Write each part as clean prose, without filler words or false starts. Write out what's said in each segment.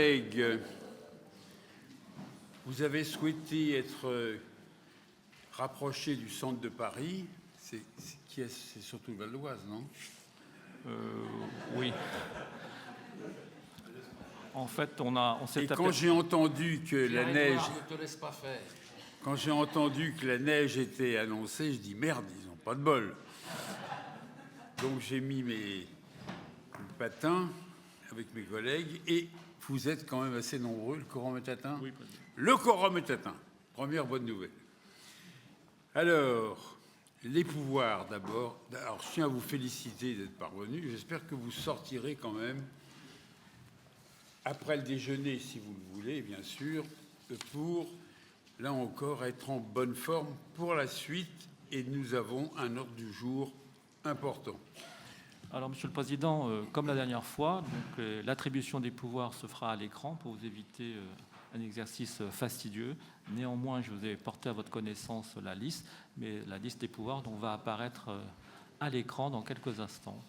Collègues, vous avez souhaité être rapproché du centre de Paris. C'est surtout le Val d'Oise, non? Oui. En fait, on s'est tapé. Quand j'ai entendu que la neige, ne te laisse pas faire. quand j'ai entendu que la neige était annoncée, je dis merde, ils n'ont pas de bol. Donc j'ai mis mes patins avec mes collègues et vous êtes quand même assez nombreux. Le quorum est atteint. Oui, le quorum est atteint. Première bonne nouvelle. Alors, les pouvoirs d'abord. Alors, je tiens à vous féliciter d'être parvenus. J'espère que vous sortirez quand même, après le déjeuner, si vous le voulez, bien sûr, pour, là encore, être en bonne forme pour la suite. Et nous avons un ordre du jour important. Alors, Monsieur le Président, comme la dernière fois, l'attribution des pouvoirs se fera à l'écran pour vous éviter un exercice fastidieux. Néanmoins, je vous ai porté à votre connaissance la liste, mais la liste des pouvoirs va apparaître à l'écran dans quelques instants.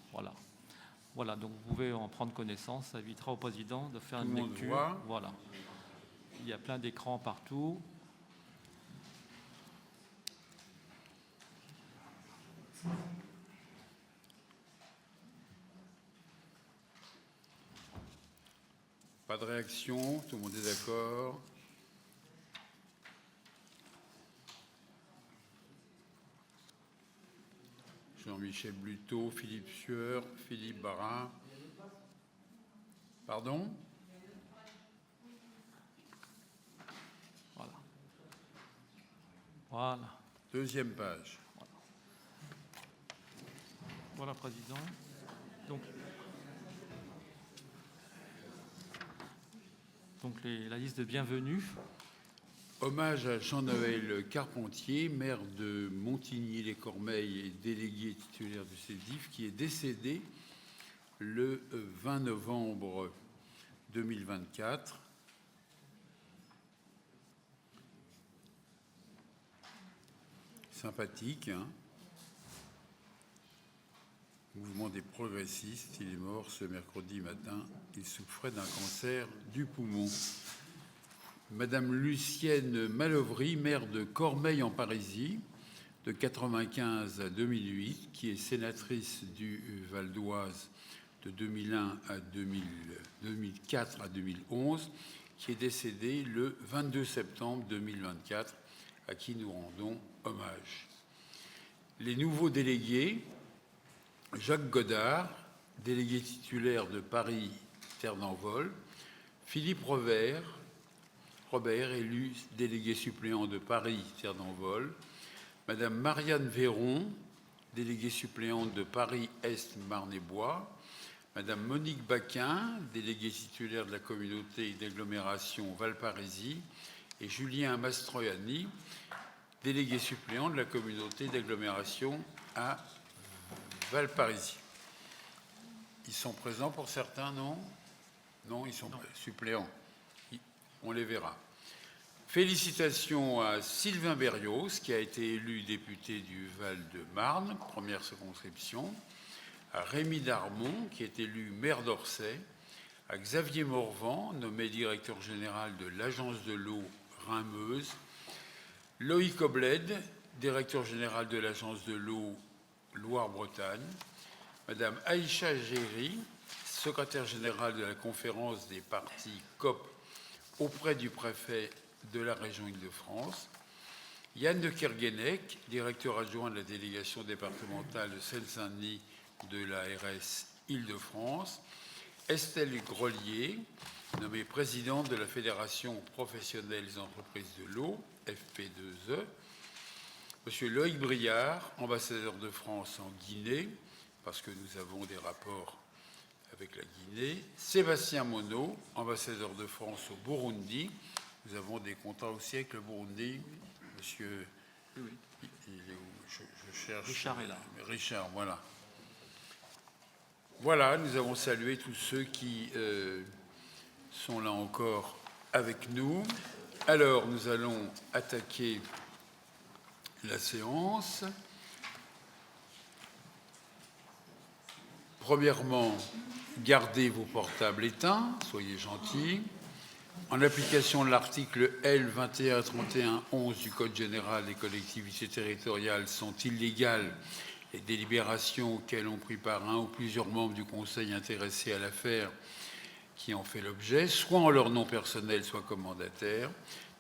Voilà, donc vous pouvez en prendre connaissance. Ça évitera au Président de faire une lecture. Voilà. Il y a plein d'écrans partout. Pas de réaction, tout le monde est d'accord. Jean-Michel Bluteau, Philippe Sueur, Philippe Barra. Pardon? Voilà. Deuxième page. Voilà, Président. Donc la liste de bienvenue. Hommage à Jean-Noël Carpentier, maire de Montigny-les-Cormeilles et délégué titulaire du CEDIF, qui est décédé le 20 novembre 2024. Sympathique, hein? Mouvement des progressistes. Il est mort ce mercredi matin. Il souffrait d'un cancer du poumon. Madame Lucienne Malovry, maire de Cormeilles en Parisis, de 1995 à 2008, qui est sénatrice du Val d'Oise de 2001 à 2004 à 2011, qui est décédée le 22 septembre 2024, à qui nous rendons hommage. Les nouveaux délégués: Jacques Godard, délégué titulaire de Paris Terre d'Envol; Philippe Robert, élu délégué suppléant de Paris Terre d'Envol; Madame Marianne Véron, déléguée suppléante de Paris Est Marne-et-Bois; Madame Monique Baquin, déléguée titulaire de la communauté d'agglomération Valparisis; et Julien Mastroianni, délégué suppléant de la communauté d'agglomération à Valparisis. Ils sont présents pour certains, non? Non, ils sont suppléants. On les verra. Félicitations à Sylvain Berrios, qui a été élu député du Val-de-Marne, première circonscription, à Rémi Darmon, qui est élu maire d'Orsay, à Xavier Morvan, nommé directeur général de l'Agence de l'eau Rhin-Meuse, Loïc Obled, directeur général de l'Agence de l'eau Loire-Bretagne, Madame Aïcha Géry, secrétaire générale de la conférence des partis COP auprès du préfet de la région Île-de-France, Yann de Kerguenec, directeur adjoint de la délégation départementale de Seine-Saint-Denis de l'ARS Île-de-France, Estelle Grelier, nommée présidente de la Fédération professionnelle des entreprises de l'eau, FP2E, Monsieur Loïc Briard, ambassadeur de France en Guinée, parce que nous avons des rapports avec la Guinée, Sébastien Monod, ambassadeur de France au Burundi. Nous avons des contrats aussi avec le Burundi. Monsieur, oui. Il est où? Je cherche. Richard est là. Richard, voilà. Voilà, nous avons salué tous ceux qui sont là encore avec nous. Alors, nous allons attaquer la séance. Premièrement, gardez vos portables éteints, soyez gentils. En application de l'article L. 2131-11 du Code général des collectivités territoriales, sont illégales les délibérations auxquelles ont pris part un ou plusieurs membres du Conseil intéressés à l'affaire qui en fait l'objet, soit en leur nom personnel, soit comme mandataire.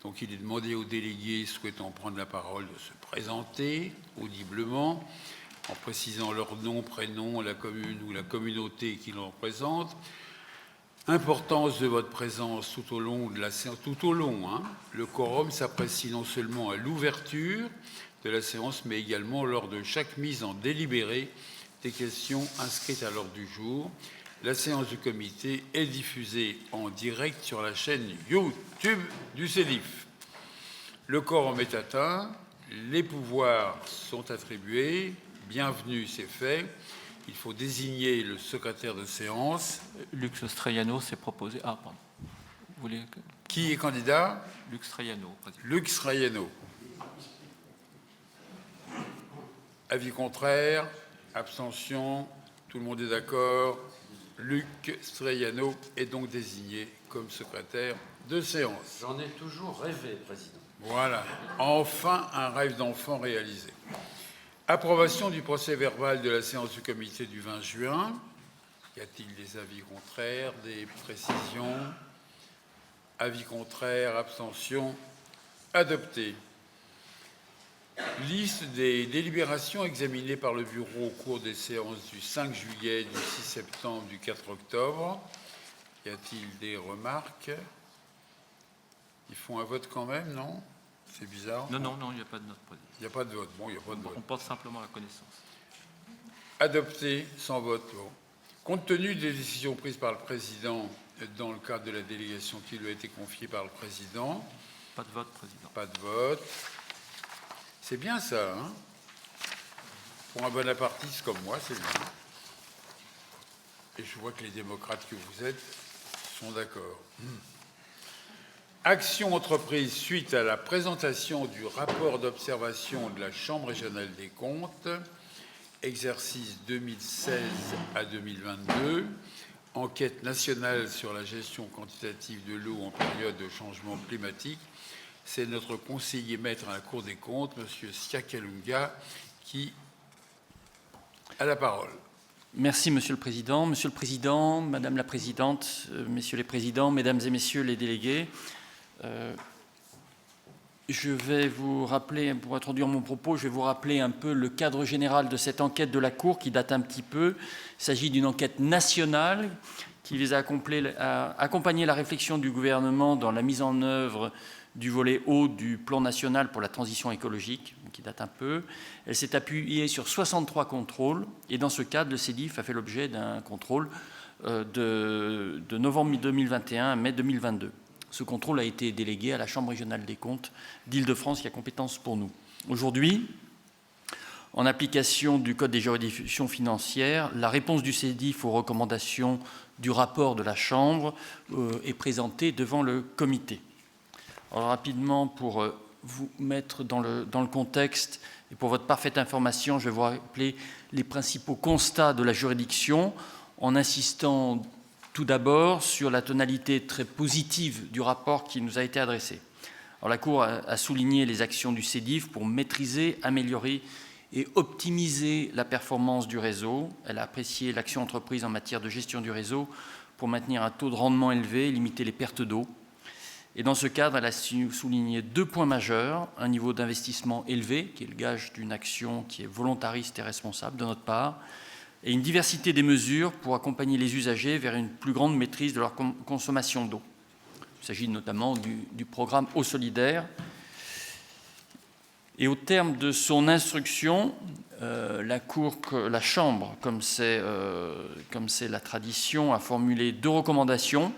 Donc il est demandé aux délégués souhaitant prendre la parole de se présenter audiblement, en précisant leur nom, prénom, la commune ou la communauté qu'ils représentent. Importance de votre présence tout au long de la séance, Le quorum s'apprécie non seulement à l'ouverture de la séance, mais également lors de chaque mise en délibéré des questions inscrites à l'ordre du jour. La séance du comité est diffusée en direct sur la chaîne YouTube du CEDIF. Le quorum est atteint, les pouvoirs sont attribués, bienvenue, c'est fait. Il faut désigner le secrétaire de séance. Lux Straiano s'est proposé. Ah, pardon. Vous voulez que... Qui est candidat? Lux Straiano, président. Lux Straiano. Avis contraire, abstention, tout le monde est d'accord. Lux Straiano est donc désigné comme secrétaire de séance. J'en ai toujours rêvé, président. Voilà, enfin un rêve d'enfant réalisé. Approbation du procès-verbal de la séance du comité du 20 juin. Y a-t-il des avis contraires, des précisions? Avis contraires, abstention, adopté. Liste des délibérations examinées par le bureau au cours des séances du 5 juillet, du 6 septembre, du 4 octobre. Y a-t-il des remarques? Ils font un vote quand même, non? C'est bizarre. Non, il n'y a pas de note, président. Il n'y a pas de vote. Bon, il n'y a pas de vote. On porte simplement la connaissance. Adopté sans vote. Bon. Compte tenu des décisions prises par le président dans le cadre de la délégation qui lui a été confiée par le président. Pas de vote, président. Pas de vote. C'est bien ça, hein? Pour un bonapartiste comme moi, c'est bien. Et je vois que les démocrates que vous êtes sont d'accord. Action entreprise suite à la présentation du rapport d'observation de la Chambre régionale des comptes, exercice 2016 à 2022, enquête nationale sur la gestion quantitative de l'eau en période de changement climatique. C'est notre conseiller maître à la Cour des comptes, M. Siakalunga, qui a la parole. Merci, Monsieur le Président. Monsieur le Président, Madame la Présidente, Messieurs les Présidents, Mesdames et Messieurs les délégués, je vais vous rappeler, pour introduire mon propos, je vais vous rappeler un peu le cadre général de cette enquête de la Cour qui date un petit peu. Il s'agit d'une enquête nationale qui vise à accompagner la réflexion du gouvernement dans la mise en œuvre du volet eau du plan national pour la transition écologique, qui date un peu. Elle s'est appuyée sur 63 contrôles et dans ce cadre, le CEDIF a fait l'objet d'un contrôle de novembre 2021 à mai 2022. Ce contrôle a été délégué à la Chambre régionale des comptes d'Île-de-France qui a compétence pour nous. Aujourd'hui, en application du Code des juridictions financières, la réponse du CEDIF aux recommandations du rapport de la Chambre est présentée devant le comité. Alors, rapidement, pour vous mettre dans le contexte et pour votre parfaite information, je vais vous rappeler les principaux constats de la juridiction en insistant tout d'abord sur la tonalité très positive du rapport qui nous a été adressé. Alors, la Cour a souligné les actions du CEDIF pour maîtriser, améliorer et optimiser la performance du réseau. Elle a apprécié l'action entreprise en matière de gestion du réseau pour maintenir un taux de rendement élevé et limiter les pertes d'eau. Et dans ce cadre, elle a souligné 2 points majeurs, un niveau d'investissement élevé, qui est le gage d'une action qui est volontariste et responsable de notre part, et une diversité des mesures pour accompagner les usagers vers une plus grande maîtrise de leur consommation d'eau. Il s'agit notamment du programme Eau solidaire. Et au terme de son instruction, la Chambre, comme c'est la tradition, a formulé 2 recommandations.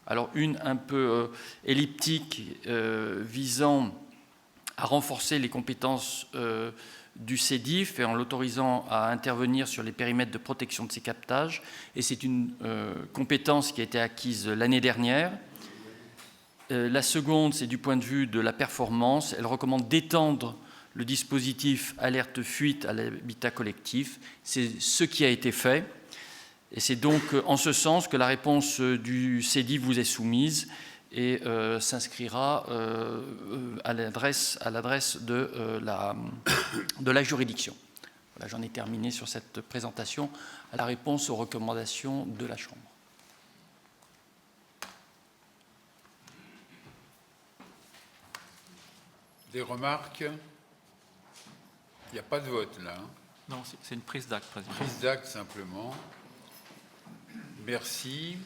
Alors une un peu elliptique visant à renforcer les compétences du CEDIF et en l'autorisant à intervenir sur les périmètres de protection de ces captages. Et c'est une compétence qui a été acquise l'année dernière. La seconde, c'est du point de vue de la performance. Elle recommande d'étendre le dispositif alerte fuite à l'habitat collectif. C'est ce qui a été fait. Et c'est donc en ce sens que la réponse du CEDIF vous est soumise et s'inscrira à l'adresse de la juridiction. Voilà, j'en ai terminé sur cette présentation à la réponse aux recommandations de la Chambre. Des remarques? Il n'y a pas de vote là. Hein. Non, c'est une prise d'acte, Président. Prise d'acte simplement. Merci.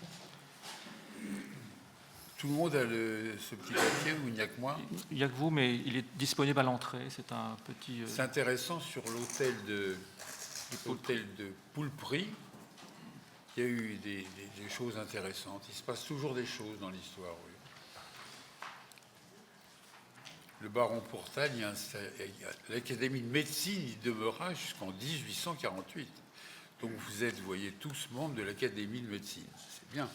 Tout le monde a ce petit papier ou il n'y a que moi? Il n'y a que vous, mais il est disponible à l'entrée. C'est un petit... C'est intéressant, sur l'hôtel de Poulpry, il y a eu des choses intéressantes. Il se passe toujours des choses dans l'histoire. Oui. Le baron Pourtal, l'Académie de médecine, il demeura jusqu'en 1848. Donc vous êtes, vous voyez, tous membres de l'Académie de médecine. C'est bien.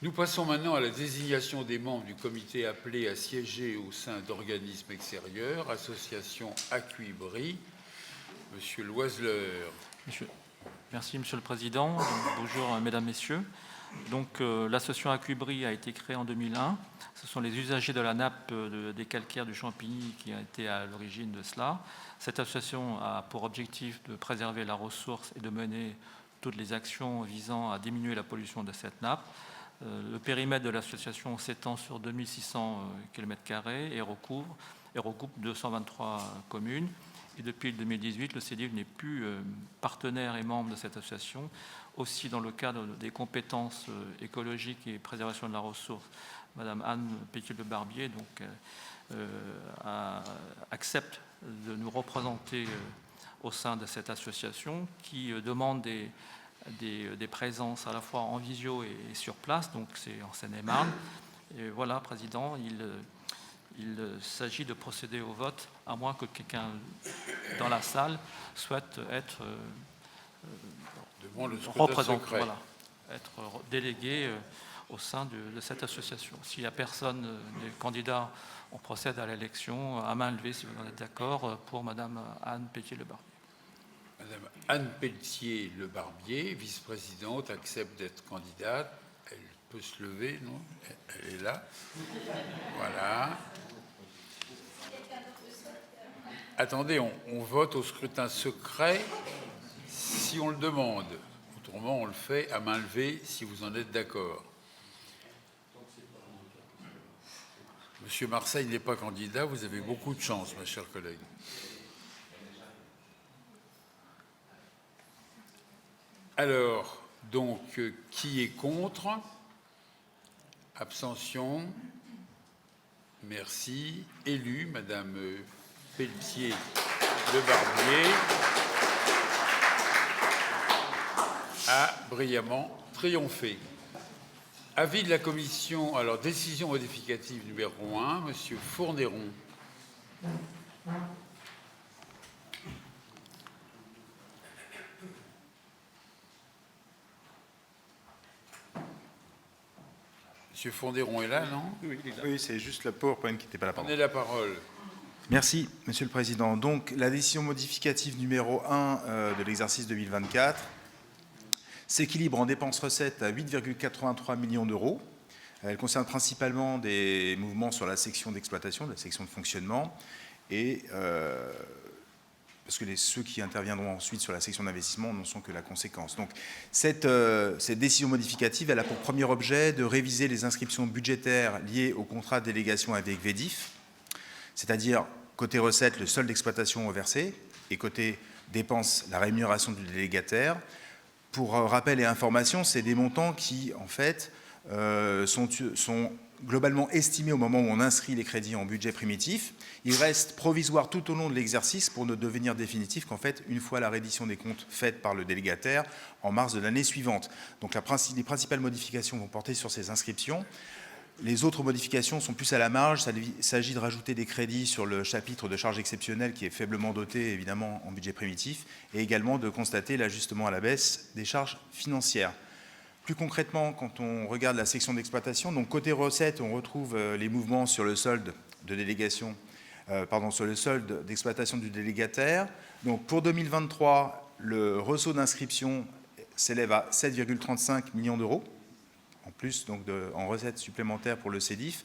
Nous passons maintenant à la désignation des membres du comité appelés à siéger au sein d'organismes extérieurs, association Acuibri. Monsieur Loiseleur. Merci, Monsieur le Président. Bonjour, Mesdames, Messieurs. Donc, l'association Acuibri a été créée en 2001. Ce sont les usagers de la nappe des calcaires du Champigny qui ont été à l'origine de cela. Cette association a pour objectif de préserver la ressource et de mener toutes les actions visant à diminuer la pollution de cette nappe. Le périmètre de l'association s'étend sur 2600 km² et regroupe 223 communes. Et depuis 2018, le CEDIF n'est plus partenaire et membre de cette association. Aussi, dans le cadre des compétences écologiques et préservation de la ressource, Madame Anne Pétier-Le-Barbier accepte de nous représenter au sein de cette association qui demande des présences à la fois en visio et sur place, donc c'est en Seine-et-Marne. Et voilà, Président, il s'agit de procéder au vote, à moins que quelqu'un dans la salle souhaite être représenté, voilà, être délégué au sein de cette association. S'il n'y a personne des candidats, on procède à l'élection à main levée, si vous en êtes d'accord, pour Madame Anne Pétier-Le-Barbier. Madame Anne Pétier-Le-Barbier, vice-présidente, accepte d'être candidate. Elle peut se lever, non? Elle est là. Voilà. Attendez, on vote au scrutin secret si on le demande. Autrement, on le fait à main levée si vous en êtes d'accord. Monsieur Marseille n'est pas candidat, vous avez beaucoup de chance, ma chère collègue. Alors, donc, qui est contre? Abstention? Merci. Élu, Madame Pelletier-Le-Barbier a brillamment triomphé. Avis de la commission, alors décision modificative numéro 1, Monsieur Fournéron. Monsieur Fournéron est là, non? Oui, c'est juste la PowerPoint qui n'était pas là. Prenez la parole. Merci, Monsieur le Président. Donc, la décision modificative numéro 1 de l'exercice 2024 s'équilibre en dépenses-recettes à 8,83 millions d'euros. Elle concerne principalement des mouvements sur la section d'exploitation, la section de fonctionnement, et parce que ceux qui interviendront ensuite sur la section d'investissement n'en sont que la conséquence. Donc, cette décision modificative, elle a pour premier objet de réviser les inscriptions budgétaires liées au contrat de délégation avec VEDIF, c'est-à-dire côté recettes, le solde d'exploitation versé, et côté dépenses, la rémunération du délégataire. Pour rappel et information, c'est des montants qui, en fait, sont globalement estimés au moment où on inscrit les crédits en budget primitif. Ils restent provisoires tout au long de l'exercice pour ne devenir définitifs qu'en fait, une fois la reddition des comptes faite par le délégataire en mars de l'année suivante. Donc les principales modifications vont porter sur ces inscriptions. Les autres modifications sont plus à la marge. Il s'agit de rajouter des crédits sur le chapitre de charges exceptionnelles qui est faiblement doté, évidemment, en budget primitif, et également de constater l'ajustement à la baisse des charges financières. Plus concrètement, quand on regarde la section d'exploitation, donc côté recettes, on retrouve les mouvements sur le solde de délégation, sur le solde d'exploitation du délégataire. Donc pour 2023, le ressaut d'inscription s'élève à 7,35 millions d'euros en plus donc en recettes supplémentaires pour le CEDIF.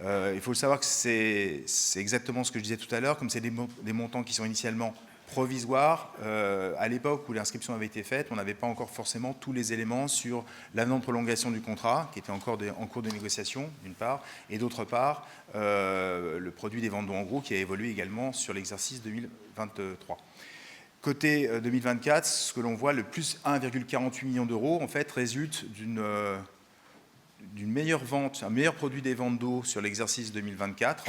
Il faut le savoir que c'est exactement ce que je disais tout à l'heure, comme c'est des montants qui sont initialement provisoires. À l'époque où l'inscription avait été faite, on n'avait pas encore forcément tous les éléments sur l'avenant de prolongation du contrat, qui était encore en cours de négociation, d'une part, et d'autre part, le produit des ventes d'eau en gros, qui a évolué également sur l'exercice 2023. Côté 2024, ce que l'on voit, le plus 1,48 million d'euros, en fait, résulte d'une meilleure vente, un meilleur produit des ventes d'eau sur l'exercice 2024,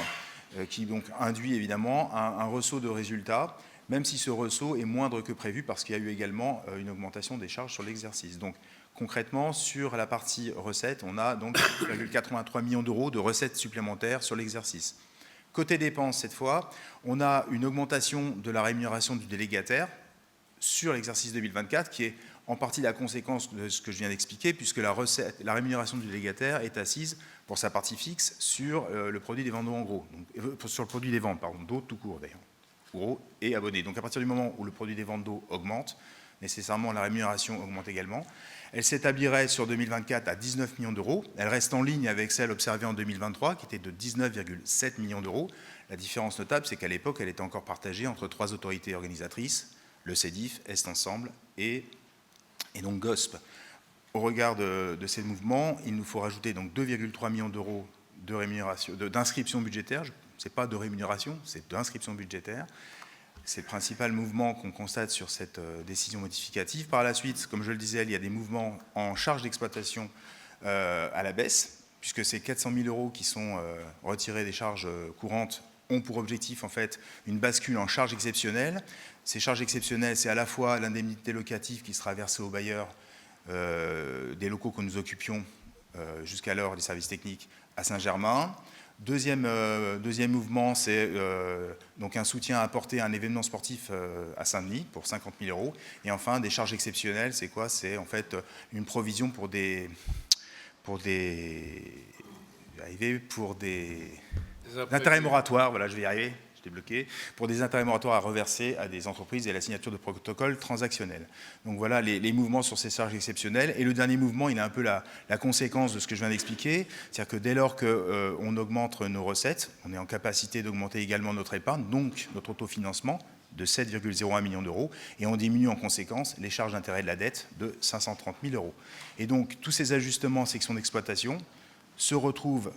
qui donc induit évidemment un ressaut de résultats, même si ce ressaut est moindre que prévu parce qu'il y a eu également une augmentation des charges sur l'exercice. Donc concrètement, sur la partie recettes, on a donc 1,83 millions d'euros de recettes supplémentaires sur l'exercice. Côté dépenses, cette fois, on a une augmentation de la rémunération du délégataire sur l'exercice 2024, qui est en partie la conséquence de ce que je viens d'expliquer, puisque la rémunération du délégataire est assise pour sa partie fixe sur le produit des ventes d'eau en gros, donc, sur le produit des ventes, pardon, d'eau tout court d'ailleurs, gros et abonnés. Donc à partir du moment où le produit des ventes d'eau augmente, nécessairement la rémunération augmente également. Elle s'établirait sur 2024 à 19 millions d'euros. Elle reste en ligne avec celle observée en 2023, qui était de 19,7 millions d'euros. La différence notable, c'est qu'à l'époque, elle était encore partagée entre 3 autorités organisatrices, le CEDIF, Est Ensemble et donc GOSP. Au regard de ces mouvements, il nous faut rajouter donc 2,3 millions d'euros de rémunération, d'inscription budgétaire. Ce n'est pas de rémunération, c'est d'inscription budgétaire. C'est le principal mouvement qu'on constate sur cette décision modificative. Par la suite, comme je le disais, il y a des mouvements en charge d'exploitation à la baisse, puisque ces 400 000 euros qui sont retirés des charges courantes ont pour objectif en fait une bascule en charges exceptionnelles. Ces charges exceptionnelles, c'est à la fois l'indemnité locative qui sera versée aux bailleurs des locaux que nous occupions jusqu'alors, les services techniques, à Saint-Germain. Deuxième mouvement, c'est donc un soutien apporté à un événement sportif à Saint-Denis pour 50 000 euros. Et enfin, des charges exceptionnelles, c'est quoi? C'est en fait une provision pour des intérêts moratoires, voilà, je vais y arriver, j'étais bloqué, pour des intérêts moratoires à reverser à des entreprises et la signature de protocoles transactionnels. Donc voilà les mouvements sur ces charges exceptionnelles. Et le dernier mouvement, il a un peu la conséquence de ce que je viens d'expliquer, c'est-à-dire que dès lors qu'on augmente nos recettes, on est en capacité d'augmenter également notre épargne, donc notre autofinancement de 7,01 millions d'euros, et on diminue en conséquence les charges d'intérêt de la dette de 530 000 euros. Et donc tous ces ajustements en section d'exploitation se retrouvent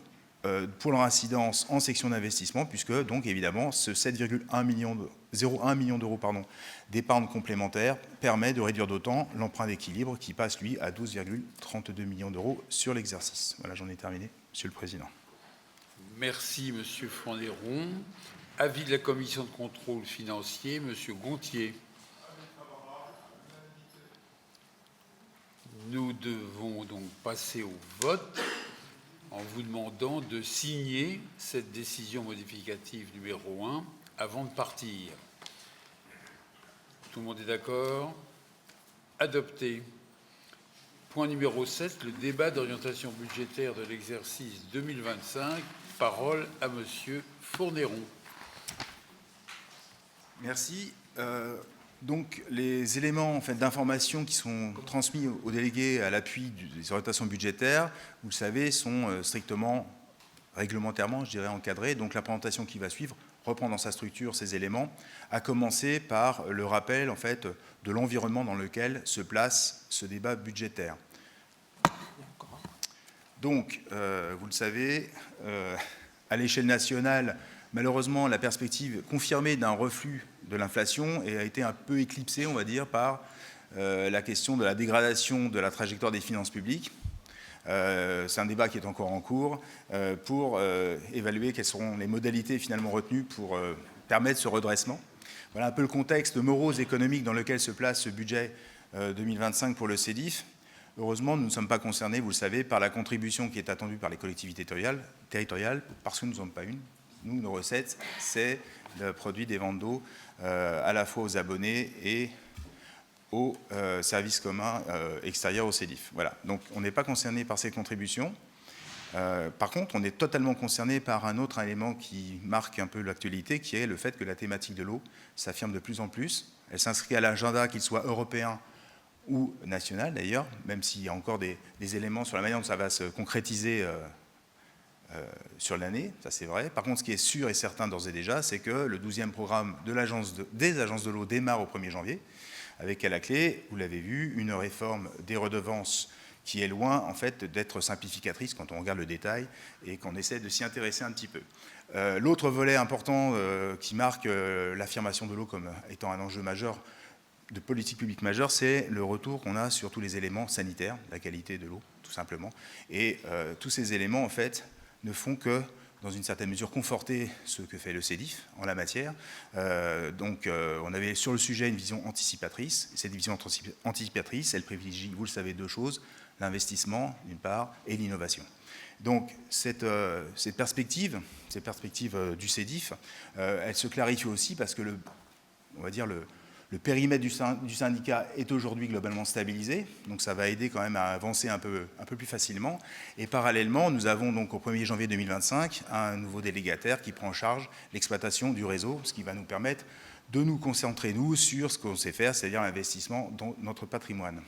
pour leur incidence en section d'investissement, puisque donc évidemment ce 7,01 millions d'euros d'épargne complémentaire permet de réduire d'autant l'emprunt d'équilibre qui passe lui à 12,32 millions d'euros sur l'exercice. Voilà, j'en ai terminé, Monsieur le Président. Merci Monsieur Flandéron. Avis de la Commission de contrôle financier, Monsieur Gontier. Nous devons donc passer au vote en vous demandant de signer cette décision modificative numéro 1 avant de partir. Tout le monde est d'accord? Adopté. Point numéro 7, le débat d'orientation budgétaire de l'exercice 2025. Parole à Monsieur Fournéron. Merci. Donc, les éléments en fait, d'information qui sont transmis aux délégués à l'appui des orientations budgétaires, vous le savez, sont strictement, réglementairement, je dirais, encadrés. Donc, la présentation qui va suivre reprend dans sa structure ces éléments, à commencer par le rappel en fait, de l'environnement dans lequel se place ce débat budgétaire. Donc, vous le savez, à l'échelle nationale, malheureusement, la perspective confirmée d'un reflux de l'inflation a été un peu éclipsée, on va dire, par la question de la dégradation de la trajectoire des finances publiques. C'est un débat qui est encore en cours pour évaluer quelles seront les modalités finalement retenues pour permettre ce redressement. Voilà un peu le contexte morose économique dans lequel se place ce budget 2025 pour le CEDIF. Heureusement, nous ne sommes pas concernés, vous le savez, par la contribution qui est attendue par les collectivités territoriales, parce que nous n'en sommes pas une. Nous, nos recettes, c'est le produit des ventes d'eau à la fois aux abonnés et aux services communs extérieurs au CEDIF. Voilà. Donc, on n'est pas concerné par ces contributions. Par contre, on est totalement concerné par un autre élément qui marque un peu l'actualité, qui est le fait que la thématique de l'eau s'affirme de plus en plus. Elle s'inscrit à l'agenda, qu'il soit européen ou nationale d'ailleurs, même s'il y a encore des éléments sur la manière dont ça va se concrétiser sur l'année, ça c'est vrai. Par contre, ce qui est sûr et certain d'ores et déjà, c'est que le 12e programme des agences de l'eau démarre au 1er janvier, avec à la clé, vous l'avez vu, une réforme des redevances qui est loin en fait d'être simplificatrice quand on regarde le détail et qu'on essaie de s'y intéresser un petit peu. L'autre volet important qui marque l'affirmation de l'eau comme étant un enjeu majeur, de politique publique majeure, c'est le retour qu'on a sur tous les éléments sanitaires, la qualité de l'eau, tout simplement. Et tous ces éléments, en fait, ne font que, dans une certaine mesure, conforter ce que fait le CEDIF en la matière. On avait sur le sujet une vision anticipatrice. Cette vision anticipatrice, elle privilégie, vous le savez, deux choses, l'investissement, d'une part, et l'innovation. Donc, cette perspective du CEDIF, elle se clarifie aussi parce que on va dire le périmètre du syndicat est aujourd'hui globalement stabilisé, donc ça va aider quand même à avancer un peu plus facilement. Et parallèlement, nous avons donc au 1er janvier 2025 un nouveau délégataire qui prend en charge l'exploitation du réseau, ce qui va nous permettre de nous concentrer, nous, sur ce qu'on sait faire, c'est-à-dire l'investissement dans notre patrimoine.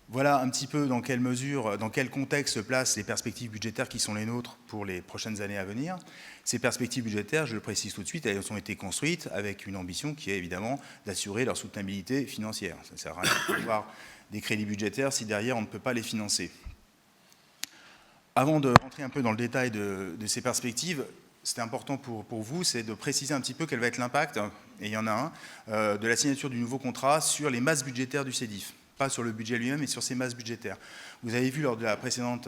Voilà un petit peu dans quelle mesure, dans quel contexte se placent les perspectives budgétaires qui sont les nôtres pour les prochaines années à venir. Ces perspectives budgétaires, je le précise tout de suite, elles ont été construites avec une ambition qui est évidemment d'assurer leur soutenabilité financière. Ça ne sert à rien d'avoir des crédits budgétaires si derrière on ne peut pas les financer. Avant de rentrer un peu dans le détail de ces perspectives, c'était important pour vous, c'est de préciser un petit peu quel va être l'impact, et il y en a un, de la signature du nouveau contrat sur les masses budgétaires du CEDIF. Pas sur le budget lui-même, mais sur ses masses budgétaires. Vous avez vu lors de la précédente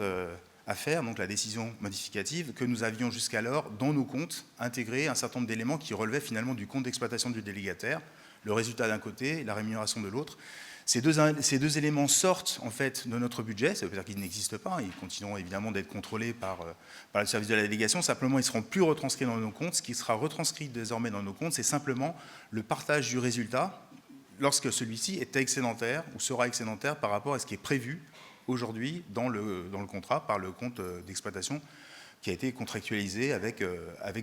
affaire, donc la décision modificative, que nous avions jusqu'alors, dans nos comptes, intégré un certain nombre d'éléments qui relevaient finalement du compte d'exploitation du délégataire, le résultat d'un côté, la rémunération de l'autre. Ces deux éléments sortent en fait de notre budget, ça veut dire qu'ils n'existent pas, ils continueront évidemment d'être contrôlés par le service de la délégation, simplement ils ne seront plus retranscrits dans nos comptes. Ce qui sera retranscrit désormais dans nos comptes, c'est simplement le partage du résultat lorsque celui-ci est excédentaire ou sera excédentaire par rapport à ce qui est prévu aujourd'hui dans le contrat par le compte d'exploitation qui a été contractualisé avec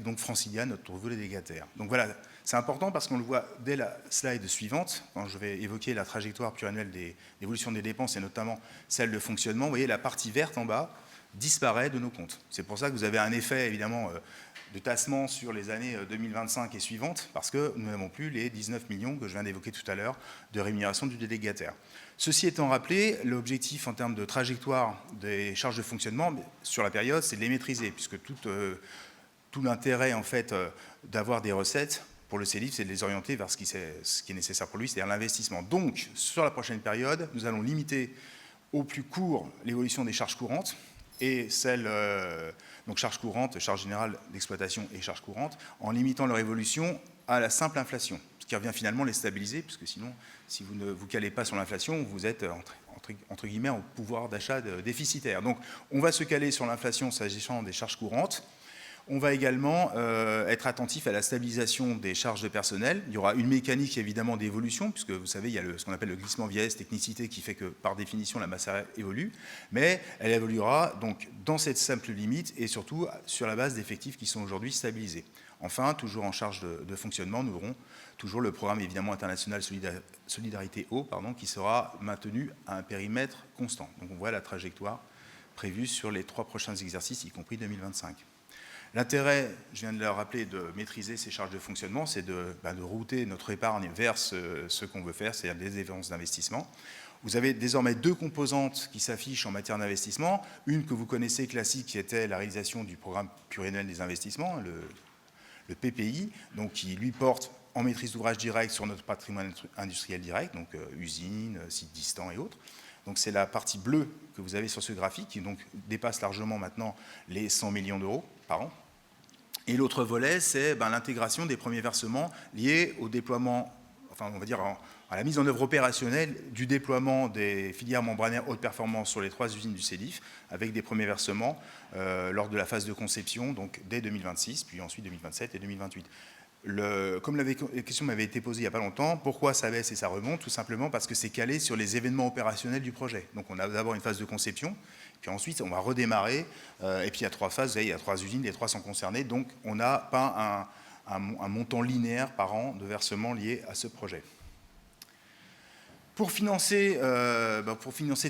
donc Francilia, notre nouveau délégataire. Donc voilà, c'est important parce qu'on le voit dès la slide suivante, quand je vais évoquer la trajectoire pluriannuelle d'évolution des dépenses et notamment celle de fonctionnement. Vous voyez, la partie verte en bas disparaît de nos comptes. C'est pour ça que vous avez un effet évidemment de tassement sur les années 2025 et suivantes, parce que nous n'avons plus les 19 millions que je viens d'évoquer tout à l'heure de rémunération du délégataire. Ceci étant rappelé, l'objectif en termes de trajectoire des charges de fonctionnement sur la période, c'est de les maîtriser, puisque tout l'intérêt en fait d'avoir des recettes pour le CEDIF, c'est de les orienter vers ce qui est nécessaire pour lui, c'est-à-dire l'investissement. Donc, sur la prochaine période, nous allons limiter au plus court l'évolution des charges courantes, et celles, donc charges courantes, charges générales d'exploitation et charges courantes, en limitant leur évolution à la simple inflation, ce qui revient finalement les stabiliser, puisque sinon, si vous ne vous calez pas sur l'inflation, vous êtes entre guillemets en pouvoir d'achat déficitaire. Donc on va se caler sur l'inflation s'agissant des charges courantes. On va également être attentif à la stabilisation des charges de personnel. Il y aura une mécanique évidemment d'évolution, puisque vous savez, il y a ce qu'on appelle le glissement vieillesse, technicité, qui fait que par définition la masse évolue, mais elle évoluera donc dans cette simple limite et surtout sur la base d'effectifs qui sont aujourd'hui stabilisés. Enfin, toujours en charge de fonctionnement, nous aurons toujours le programme évidemment international Solidarité Eau, qui sera maintenu à un périmètre constant. Donc on voit la trajectoire prévue sur les 3 prochains exercices, y compris 2025. L'intérêt, je viens de le rappeler, de maîtriser ces charges de fonctionnement, c'est de router notre épargne vers ce qu'on veut faire, c'est-à-dire des dépenses d'investissement. Vous avez désormais 2 composantes qui s'affichent en matière d'investissement. Une que vous connaissez classique, qui était la réalisation du programme pluriannuel des investissements, le PPI, donc qui lui porte en maîtrise d'ouvrage direct sur notre patrimoine industriel direct, donc usines, sites distants et autres. Donc c'est la partie bleue que vous avez sur ce graphique, qui donc dépasse largement maintenant les 100 millions d'euros par an. Et l'autre volet, c'est l'intégration des premiers versements liés au déploiement, enfin on va dire à la mise en œuvre opérationnelle du déploiement des filières membranaires haute performance sur les 3 usines du CEDIF, avec des premiers versements lors de la phase de conception, donc dès 2026, puis ensuite 2027 et 2028. Comme la question m'avait été posée il n'y a pas longtemps, pourquoi ça baisse et ça remonte? Tout simplement parce que c'est calé sur les événements opérationnels du projet. Donc on a d'abord une phase de conception, puis ensuite on va redémarrer, et puis il y a 3 phases, vous voyez, il y a 3 usines, les 3 sont concernées, donc on n'a pas un montant linéaire par an de versement lié à ce projet. Pour financer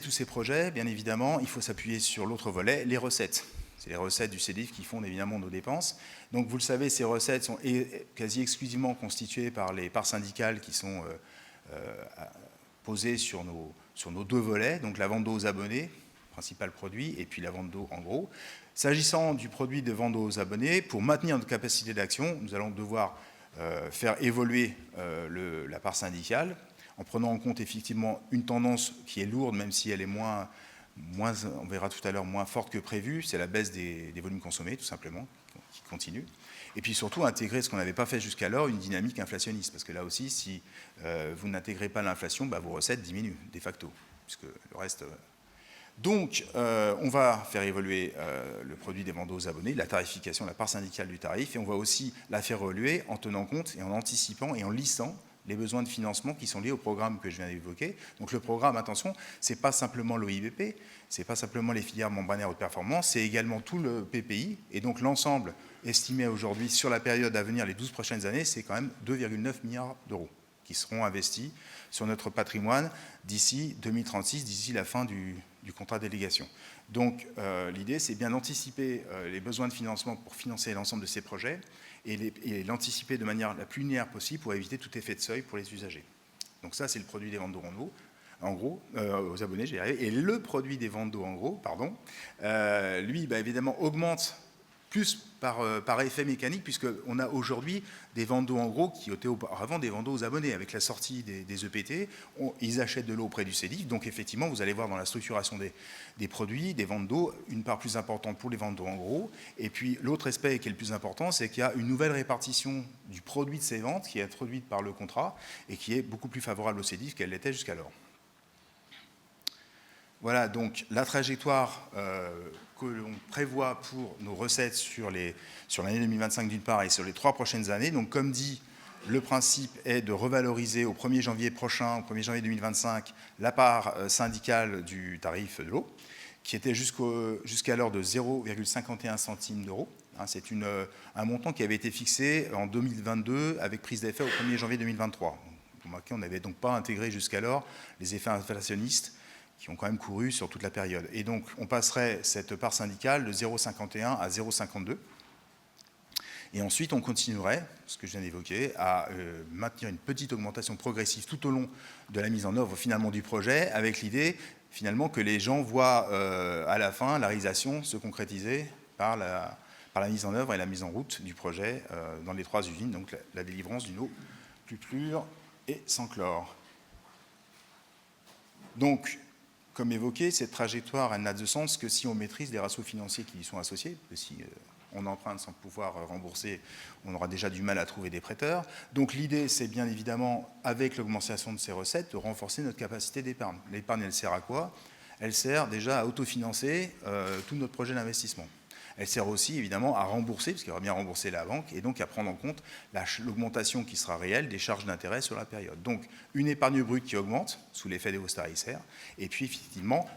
tous ces projets, bien évidemment, il faut s'appuyer sur l'autre volet, les recettes. C'est les recettes du CEDIF qui fondent évidemment nos dépenses. Donc vous le savez, ces recettes sont quasi exclusivement constituées par les parts syndicales qui sont posées sur nos deux volets, donc la vente d'eau aux abonnés, principal produit, et puis la vente d'eau en gros. S'agissant du produit de vente d'eau aux abonnés, pour maintenir notre capacité d'action, nous allons devoir faire évoluer la part syndicale, en prenant en compte effectivement une tendance qui est lourde, même si elle est moins, on verra tout à l'heure, moins forte que prévu, c'est la baisse des volumes consommés, tout simplement, qui continue. Et puis surtout intégrer ce qu'on n'avait pas fait jusqu'alors, une dynamique inflationniste, parce que là aussi, si vous n'intégrez pas l'inflation, vos recettes diminuent, de facto, puisque le reste... Donc, on va faire évoluer le produit des ventes aux abonnés, la tarification, la part syndicale du tarif, et on va aussi la faire évoluer en tenant compte et en anticipant et en lissant les besoins de financement qui sont liés au programme que je viens d'évoquer. Donc le programme, attention, ce n'est pas simplement l'OIBP, ce n'est pas simplement les filières membranaires haute performance, c'est également tout le PPI, et donc l'ensemble estimé aujourd'hui sur la période à venir, les 12 prochaines années, c'est quand même 2,9 milliards d'euros qui seront investis sur notre patrimoine d'ici 2036, d'ici la fin du contrat de délégation. Donc l'idée, c'est bien d'anticiper les besoins de financement pour financer l'ensemble de ces projets et l'anticiper de manière la plus linéaire possible pour éviter tout effet de seuil pour les usagers. Donc ça, c'est le produit des ventes d'eau en gros, aux abonnés, j'y arrive. Et le produit des ventes d'eau en gros, lui, évidemment, augmente plus par effet mécanique, puisqu'on a aujourd'hui des ventes d'eau en gros qui étaient auparavant des ventes d'eau aux abonnés. Avec la sortie des EPT, ils achètent de l'eau auprès du CEDIF. Donc effectivement, vous allez voir dans la structuration des produits, des ventes d'eau, une part plus importante pour les ventes d'eau en gros. Et puis l'autre aspect qui est le plus important, c'est qu'il y a une nouvelle répartition du produit de ces ventes qui est introduite par le contrat et qui est beaucoup plus favorable au CEDIF qu'elle l'était jusqu'alors. Voilà donc la trajectoire que l'on prévoit pour nos recettes sur l'année 2025 d'une part et sur les 3 prochaines années. Donc comme dit, le principe est de revaloriser au 1er janvier prochain, au 1er janvier 2025, la part syndicale du tarif de l'eau, qui était jusqu'alors de 0,51 centimes d'euros. C'est un montant qui avait été fixé en 2022 avec prise d'effet au 1er janvier 2023. Vous remarquez, on n'avait donc pas intégré jusqu'alors les effets inflationnistes qui ont quand même couru sur toute la période. Et donc, on passerait cette part syndicale de 0,51 à 0,52. Et ensuite, on continuerait, ce que je viens d'évoquer, à maintenir une petite augmentation progressive tout au long de la mise en œuvre finalement du projet, avec l'idée finalement que les gens voient à la fin la réalisation se concrétiser par la mise en œuvre et la mise en route du projet dans les 3 usines, donc la délivrance d'une eau plus pure et sans chlore. Donc, comme évoqué, cette trajectoire, elle n'a de sens que si on maîtrise les ratios financiers qui y sont associés. Que si on emprunte sans pouvoir rembourser, on aura déjà du mal à trouver des prêteurs. Donc l'idée, c'est bien évidemment, avec l'augmentation de ces recettes, de renforcer notre capacité d'épargne. L'épargne, elle sert à quoi? Elle sert déjà à autofinancer tout notre projet d'investissement. Elle sert aussi évidemment à rembourser, parce qu'il va bien rembourser la banque, et donc à prendre en compte l'augmentation qui sera réelle des charges d'intérêt sur la période. Donc une épargne brute qui augmente sous l'effet des hausses tarifaires, et puis effectivement,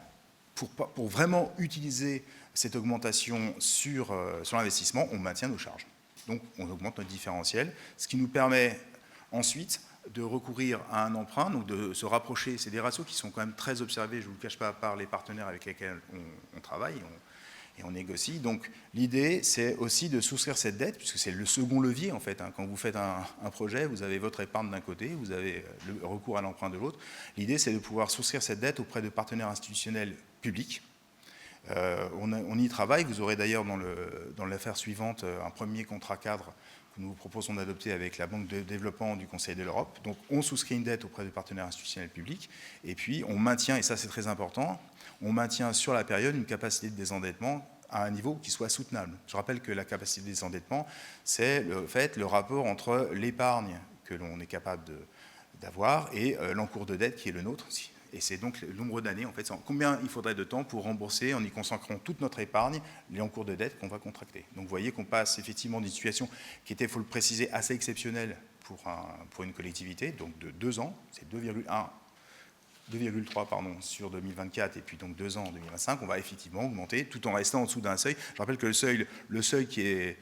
pour vraiment utiliser cette augmentation sur l'investissement, on maintient nos charges. Donc on augmente notre différentiel, ce qui nous permet ensuite de recourir à un emprunt, donc de se rapprocher. C'est des ratios qui sont quand même très observés, je ne vous le cache pas, par les partenaires avec lesquels on travaille, et on négocie. Donc l'idée, c'est aussi de souscrire cette dette, puisque c'est le second levier en fait. Quand vous faites un projet, vous avez votre épargne d'un côté, vous avez le recours à l'emprunt de l'autre. L'idée, c'est de pouvoir souscrire cette dette auprès de partenaires institutionnels publics. On y travaille. Vous aurez d'ailleurs dans l'affaire suivante un premier contrat cadre que nous vous proposons d'adopter avec la Banque de développement du Conseil de l'Europe. Donc on souscrit une dette auprès de partenaires institutionnels publics, et puis on maintient, et ça c'est très important, on maintient sur la période une capacité de désendettement à un niveau qui soit soutenable. Je rappelle que la capacité de désendettement, c'est le rapport entre l'épargne que l'on est capable d'avoir et l'encours de dette qui est le nôtre. Et c'est donc le nombre d'années, en fait, combien il faudrait de temps pour rembourser, en y consacrant toute notre épargne, les encours de dette qu'on va contracter. Donc vous voyez qu'on passe effectivement d'une situation qui était, il faut le préciser, assez exceptionnelle pour une collectivité, donc de 2 ans, c'est 2,3 sur 2024 et puis donc 2 ans en 2025, on va effectivement augmenter tout en restant en dessous d'un seuil. Je rappelle que le seuil qui est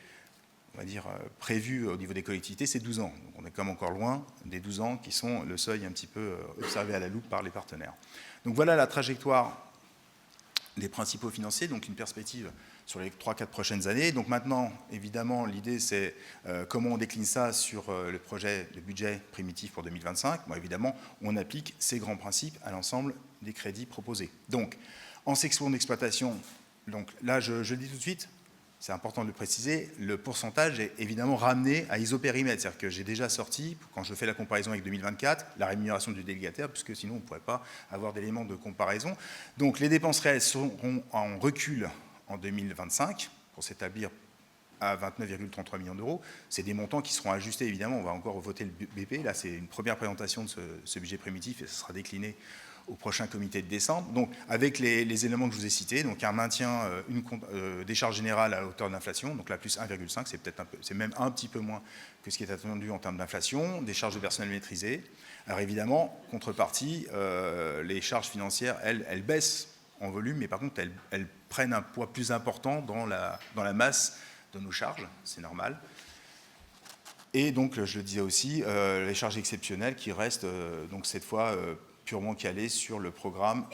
on va dire, prévu au niveau des collectivités, c'est 12 ans. Donc on est quand même encore loin des 12 ans qui sont le seuil un petit peu observé à la loupe par les partenaires. Donc voilà la trajectoire des principaux financiers, donc une perspective sur les 3-4 prochaines années. Donc maintenant, évidemment, l'idée, c'est comment on décline ça sur le projet de budget primitif pour 2025. Bon, évidemment, on applique ces grands principes à l'ensemble des crédits proposés. Donc, en section d'exploitation, donc là, je le dis tout de suite, c'est important de le préciser, le pourcentage est évidemment ramené à isopérimètre. C'est-à-dire que j'ai déjà sorti, quand je fais la comparaison avec 2024, la rémunération du délégataire, puisque sinon on ne pourrait pas avoir d'éléments de comparaison. Donc les dépenses réelles seront en recul en 2025 pour s'établir à 29,33 millions d'euros. C'est des montants qui seront ajustés, évidemment. On va encore voter le BP. Là, c'est une première présentation de ce budget primitif et ce sera décliné au prochain comité de décembre. Donc, avec les éléments que je vous ai cités, donc un maintien des charges générales à hauteur de l'inflation, donc là, plus 1,5, c'est même un petit peu moins que ce qui est attendu en termes d'inflation, des charges de personnel maîtrisées. Alors, évidemment, contrepartie, les charges financières, elles baissent en volume, mais par contre, elles prennent un poids plus important dans la masse de nos charges, c'est normal. Et donc, je le disais aussi, les charges exceptionnelles qui restent, donc cette fois, purement calées sur le programme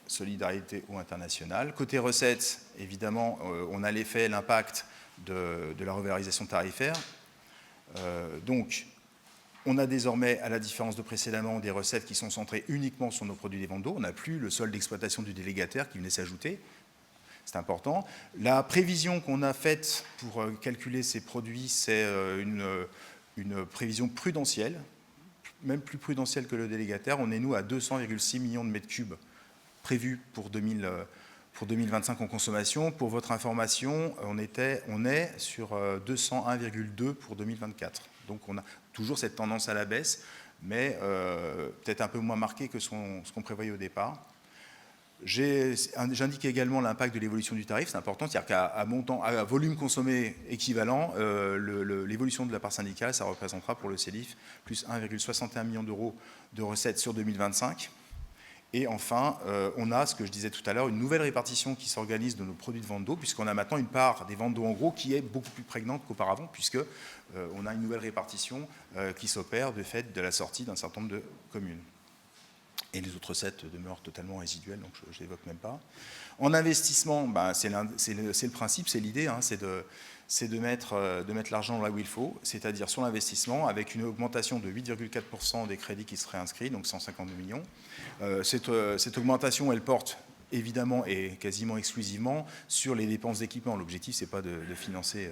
Solidarité ou International. Côté recettes, évidemment, on a l'impact de la revalorisation tarifaire. Donc, on a désormais, à la différence de précédemment, des recettes qui sont centrées uniquement sur nos produits des ventes d'eau. On n'a plus le solde d'exploitation du délégataire qui venait s'ajouter. C'est important. La prévision qu'on a faite pour calculer ces produits, c'est une prévision prudentielle, même plus prudentielle que le délégataire. On est, nous, à 200,6 millions de mètres cubes prévus pour 2025 en consommation. Pour votre information, on est sur 201,2 pour 2024. Donc on a toujours cette tendance à la baisse, mais peut-être un peu moins marquée que ce qu'on prévoyait au départ. J'indique également l'impact de l'évolution du tarif, c'est important, c'est-à-dire qu'à volume consommé équivalent, l'évolution de la part syndicale, ça représentera pour le CELIF plus 1,61 million d'euros de recettes sur 2025. Et enfin, on a, ce que je disais tout à l'heure, une nouvelle répartition qui s'organise de nos produits de vente d'eau, puisqu'on a maintenant une part des ventes d'eau en gros qui est beaucoup plus prégnante qu'auparavant, puisqu'on a une nouvelle répartition qui s'opère de fait de la sortie d'un certain nombre de communes. Et les autres recettes demeurent totalement résiduelles, donc je ne l'évoque même pas. En investissement, c'est le principe, c'est l'idée, hein, c'est de mettre l'argent là où il faut, c'est-à-dire sur l'investissement, avec une augmentation de 8,4% des crédits qui seraient inscrits, donc 152 millions. Cette augmentation, elle porte évidemment et quasiment exclusivement sur les dépenses d'équipement. L'objectif, ce n'est pas de financer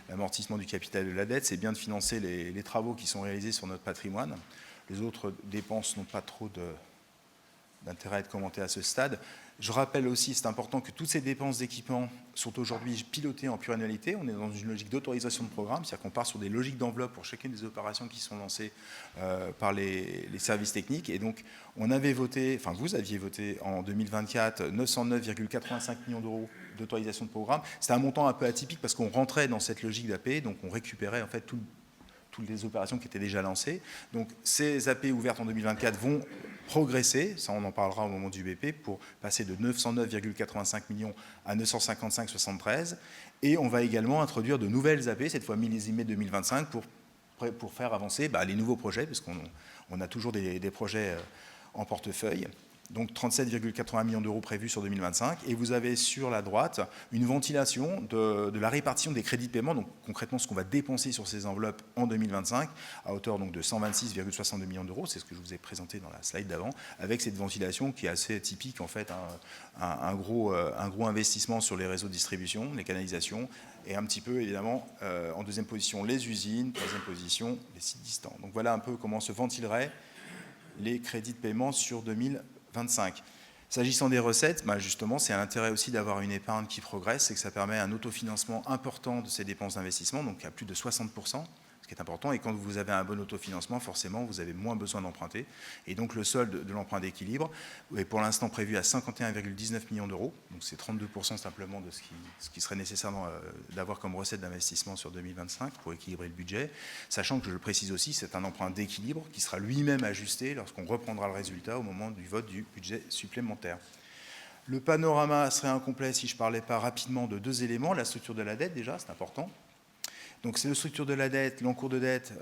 l'amortissement du capital de la dette, c'est bien de financer les travaux qui sont réalisés sur notre patrimoine. Les autres dépenses n'ont pas trop d'intérêt à être commentées à ce stade. Je rappelle aussi, c'est important, que toutes ces dépenses d'équipement sont aujourd'hui pilotées en pluriannualité. On est dans une logique d'autorisation de programme, c'est-à-dire qu'on part sur des logiques d'enveloppe pour chacune des opérations qui sont lancées par les services techniques. Et donc, on avait voté, enfin vous aviez voté en 2024 909,85 millions d'euros d'autorisation de programme. C'était un montant un peu atypique parce qu'on rentrait dans cette logique d'AP, donc on récupérait en fait toutes les opérations qui étaient déjà lancées. Donc ces AP ouvertes en 2024 vont progresser, ça on en parlera au moment du BP, pour passer de 909,85 millions à 955,73. Et on va également introduire de nouvelles AP, cette fois millésimées 2025, pour faire avancer les nouveaux projets, parce qu'on a toujours des projets en portefeuille. Donc 37,80 millions d'euros prévus sur 2025. Et vous avez sur la droite une ventilation de la répartition des crédits de paiement, donc concrètement ce qu'on va dépenser sur ces enveloppes en 2025, à hauteur donc de 126,62 millions d'euros, c'est ce que je vous ai présenté dans la slide d'avant, avec cette ventilation qui est assez typique en fait, un gros investissement sur les réseaux de distribution, les canalisations, et un petit peu évidemment en deuxième position les usines, troisième position les sites distants. Donc voilà un peu comment se ventileraient les crédits de paiement sur 2025. S'agissant des recettes, justement, c'est l'intérêt aussi d'avoir une épargne qui progresse, c'est que ça permet un autofinancement important de ces dépenses d'investissement, donc à plus de 60%, ce qui est important. Et quand vous avez un bon autofinancement, forcément, vous avez moins besoin d'emprunter. Et donc le solde de l'emprunt d'équilibre est pour l'instant prévu à 51,19 millions d'euros, donc c'est 32% simplement de ce qui serait nécessaire d'avoir comme recette d'investissement sur 2025 pour équilibrer le budget, sachant que, je le précise aussi, c'est un emprunt d'équilibre qui sera lui-même ajusté lorsqu'on reprendra le résultat au moment du vote du budget supplémentaire. Le panorama serait incomplet si je ne parlais pas rapidement de deux éléments. La structure de la dette, déjà, c'est important. Donc c'est la structure de la dette, l'encours de dette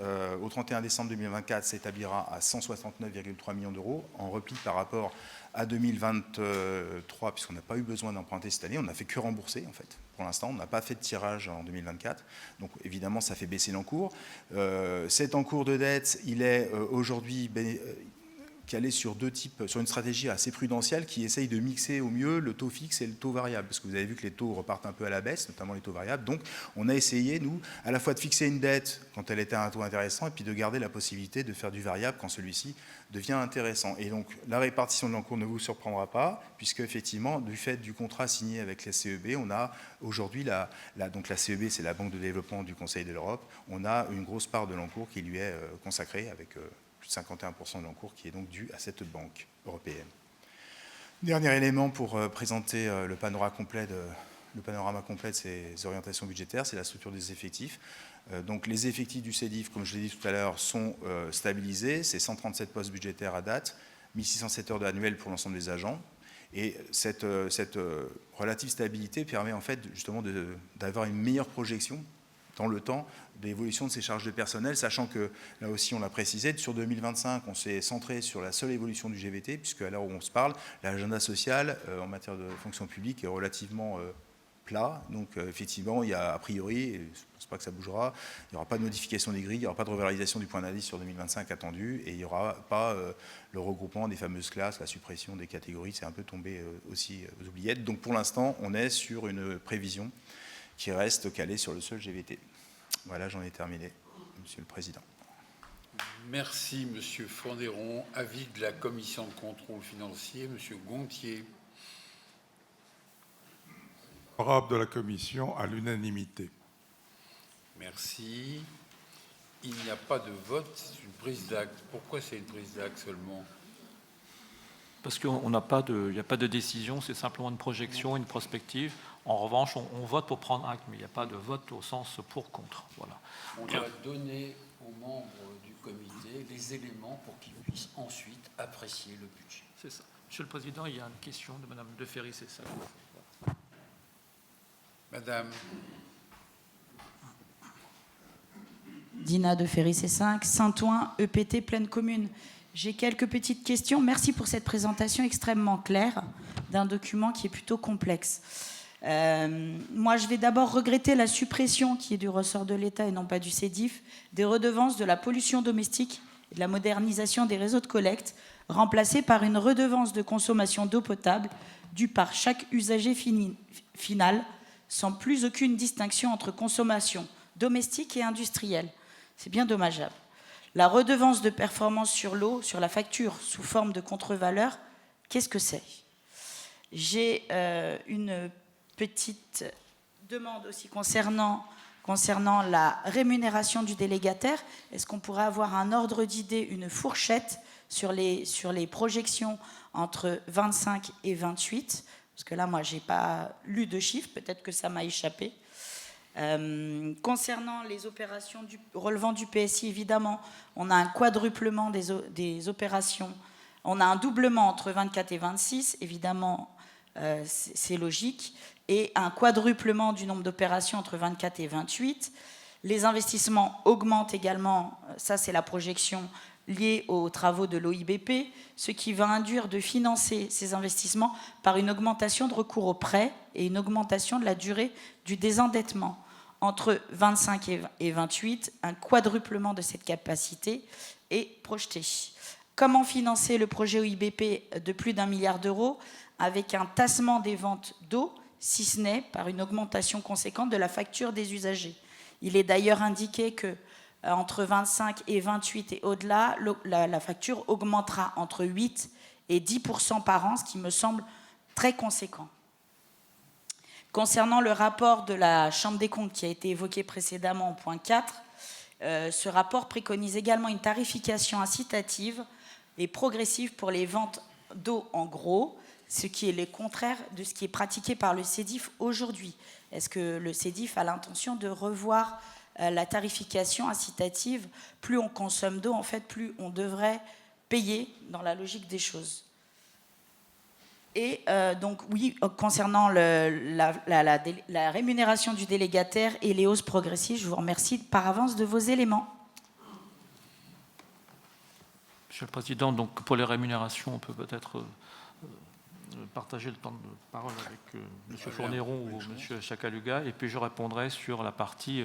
au 31 décembre 2024 s'établira à 169,3 millions d'euros, en repli par rapport à 2023, puisqu'on n'a pas eu besoin d'emprunter cette année, on n'a fait que rembourser en fait. Pour l'instant, on n'a pas fait de tirage en 2024, donc évidemment ça fait baisser l'encours. Cet encours de dette, il est aujourd'hui calé sur sur une stratégie assez prudentielle qui essaye de mixer au mieux le taux fixe et le taux variable, parce que vous avez vu que les taux repartent un peu à la baisse, notamment les taux variables. Donc on a essayé, nous, à la fois de fixer une dette quand elle était à un taux intéressant, et puis de garder la possibilité de faire du variable quand celui-ci devient intéressant. Et donc la répartition de l'encours ne vous surprendra pas, puisque effectivement, du fait du contrat signé avec la CEB, on a aujourd'hui, donc la CEB, c'est la Banque de développement du Conseil de l'Europe, on a une grosse part de l'encours qui lui est consacrée avec plus de 51% de l'encours qui est donc dû à cette banque européenne. Dernier élément pour présenter le panorama complet de ces orientations budgétaires, c'est la structure des effectifs. Donc les effectifs du CEDIF, comme je l'ai dit tout à l'heure, sont stabilisés. C'est 137 postes budgétaires à date, 1607 heures annuelles pour l'ensemble des agents. Et cette relative stabilité permet en fait justement d'avoir une meilleure projection dans le temps de l'évolution de ces charges de personnel, sachant que, là aussi on l'a précisé, sur 2025, on s'est centré sur la seule évolution du GVT, puisque à l'heure où on se parle, l'agenda social en matière de fonction publique est relativement plat. Donc effectivement, il y a a priori, et je ne pense pas que ça bougera, il n'y aura pas de modification des grilles, il n'y aura pas de revalorisation du point d'indice sur 2025 attendu, et il n'y aura pas le regroupement des fameuses classes, la suppression des catégories, c'est un peu tombé aussi aux oubliettes. Donc pour l'instant, on est sur une prévision qui reste calée sur le seul GVT. Voilà, j'en ai terminé, Monsieur le Président. Merci, Monsieur Fourneron. Avis de la Commission de contrôle financier, Monsieur Gontier. Favorable de la Commission à l'unanimité. Merci. Il n'y a pas de vote, c'est une prise d'acte. Pourquoi c'est une prise d'acte seulement? Parce qu'il n'y a pas de décision, c'est simplement une projection, une prospective. En revanche, on vote pour prendre acte, mais il n'y a pas de vote au sens pour-contre. Voilà. On doit donner aux membres du comité les éléments pour qu'ils puissent ensuite apprécier le budget. C'est ça. Monsieur le Président, il y a une question de Madame De Ferry, c'est ça. Madame. Dina De Ferry, C5, Saint-Ouen, EPT, pleine commune. J'ai quelques petites questions. Merci pour cette présentation extrêmement claire d'un document qui est plutôt complexe. Moi, je vais d'abord regretter la suppression, qui est du ressort de l'État et non pas du CEDIF, des redevances de la pollution domestique et de la modernisation des réseaux de collecte, remplacées par une redevance de consommation d'eau potable due par chaque usager final, sans plus aucune distinction entre consommation domestique et industrielle. C'est bien dommageable. La redevance de performance sur l'eau, sur la facture sous forme de contre-valeur, qu'est-ce que c'est? J'ai une petite demande aussi concernant la rémunération du délégataire. Est-ce qu'on pourrait avoir un ordre d'idée, une fourchette sur les projections entre 25 et 28? Parce que là, moi, je n'ai pas lu de chiffres, peut-être que ça m'a échappé. Concernant les opérations relevant du PSI, évidemment, on a un quadruplement des opérations. On a un doublement entre 24 et 26, évidemment, c'est logique, et un quadruplement du nombre d'opérations entre 24 et 28. Les investissements augmentent également, ça c'est la projection liée aux travaux de l'OIBP, ce qui va induire de financer ces investissements par une augmentation de recours aux prêts et une augmentation de la durée du désendettement. Entre 25 et 28, un quadruplement de cette capacité est projeté. Comment financer le projet OIBP de plus d'1 milliard d'euros avec un tassement des ventes d'eau, si ce n'est par une augmentation conséquente de la facture des usagers? Il est d'ailleurs indiqué que entre 25 et 28 et au-delà, la facture augmentera entre 8 et 10% par an, ce qui me semble très conséquent. Concernant le rapport de la Chambre des comptes qui a été évoqué précédemment au point 4, ce rapport préconise également une tarification incitative et progressive pour les ventes d'eau en gros, ce qui est le contraire de ce qui est pratiqué par le CEDIF aujourd'hui. Est-ce que le CEDIF a l'intention de revoir la tarification incitative? Plus on consomme d'eau, en fait, plus on devrait payer dans la logique des choses. Et donc oui, concernant la rémunération du délégataire et les hausses progressives, je vous remercie par avance de vos éléments. Monsieur le Président, donc pour les rémunérations, on peut peut-être partager le temps de parole avec M. Fournéron ou M. Chakaluga, et puis je répondrai sur la partie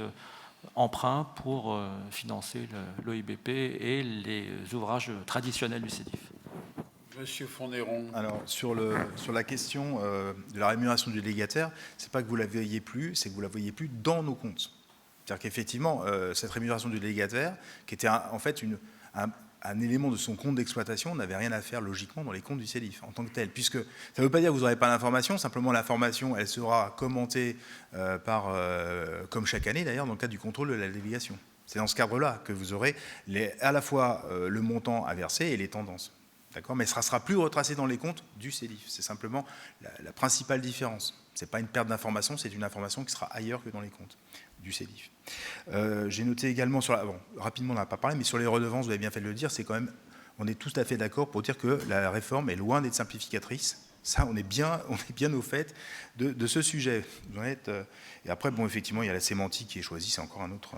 emprunt pour financer l'OIBP et les ouvrages traditionnels du CEDIF. Monsieur Fournéron. Alors, sur la question de la rémunération du délégataire, ce n'est pas que vous ne la voyez plus, c'est que vous ne la voyez plus dans nos comptes. C'est-à-dire qu'effectivement, cette rémunération du délégataire, qui était en fait un élément de son compte d'exploitation, n'avait rien à faire logiquement dans les comptes du CEDIF en tant que tel. Puisque ça ne veut pas dire que vous n'aurez pas l'information, simplement l'information, elle sera commentée comme chaque année d'ailleurs, dans le cadre du contrôle de la délégation. C'est dans ce cadre-là que vous aurez à la fois le montant à verser et les tendances. D'accord ? Mais ce ne sera plus retracé dans les comptes du CEDIF. C'est simplement la principale différence. Ce n'est pas une perte d'information, c'est une information qui sera ailleurs que dans les comptes du CEDIF. J'ai noté également, rapidement on n'a pas parlé, mais sur les redevances, vous avez bien fait de le dire, c'est quand même, on est tout à fait d'accord pour dire que la réforme est loin d'être simplificatrice. Ça, on est bien au fait de ce sujet. Et après, bon, effectivement, il y a la sémantique qui est choisie, c'est encore un autre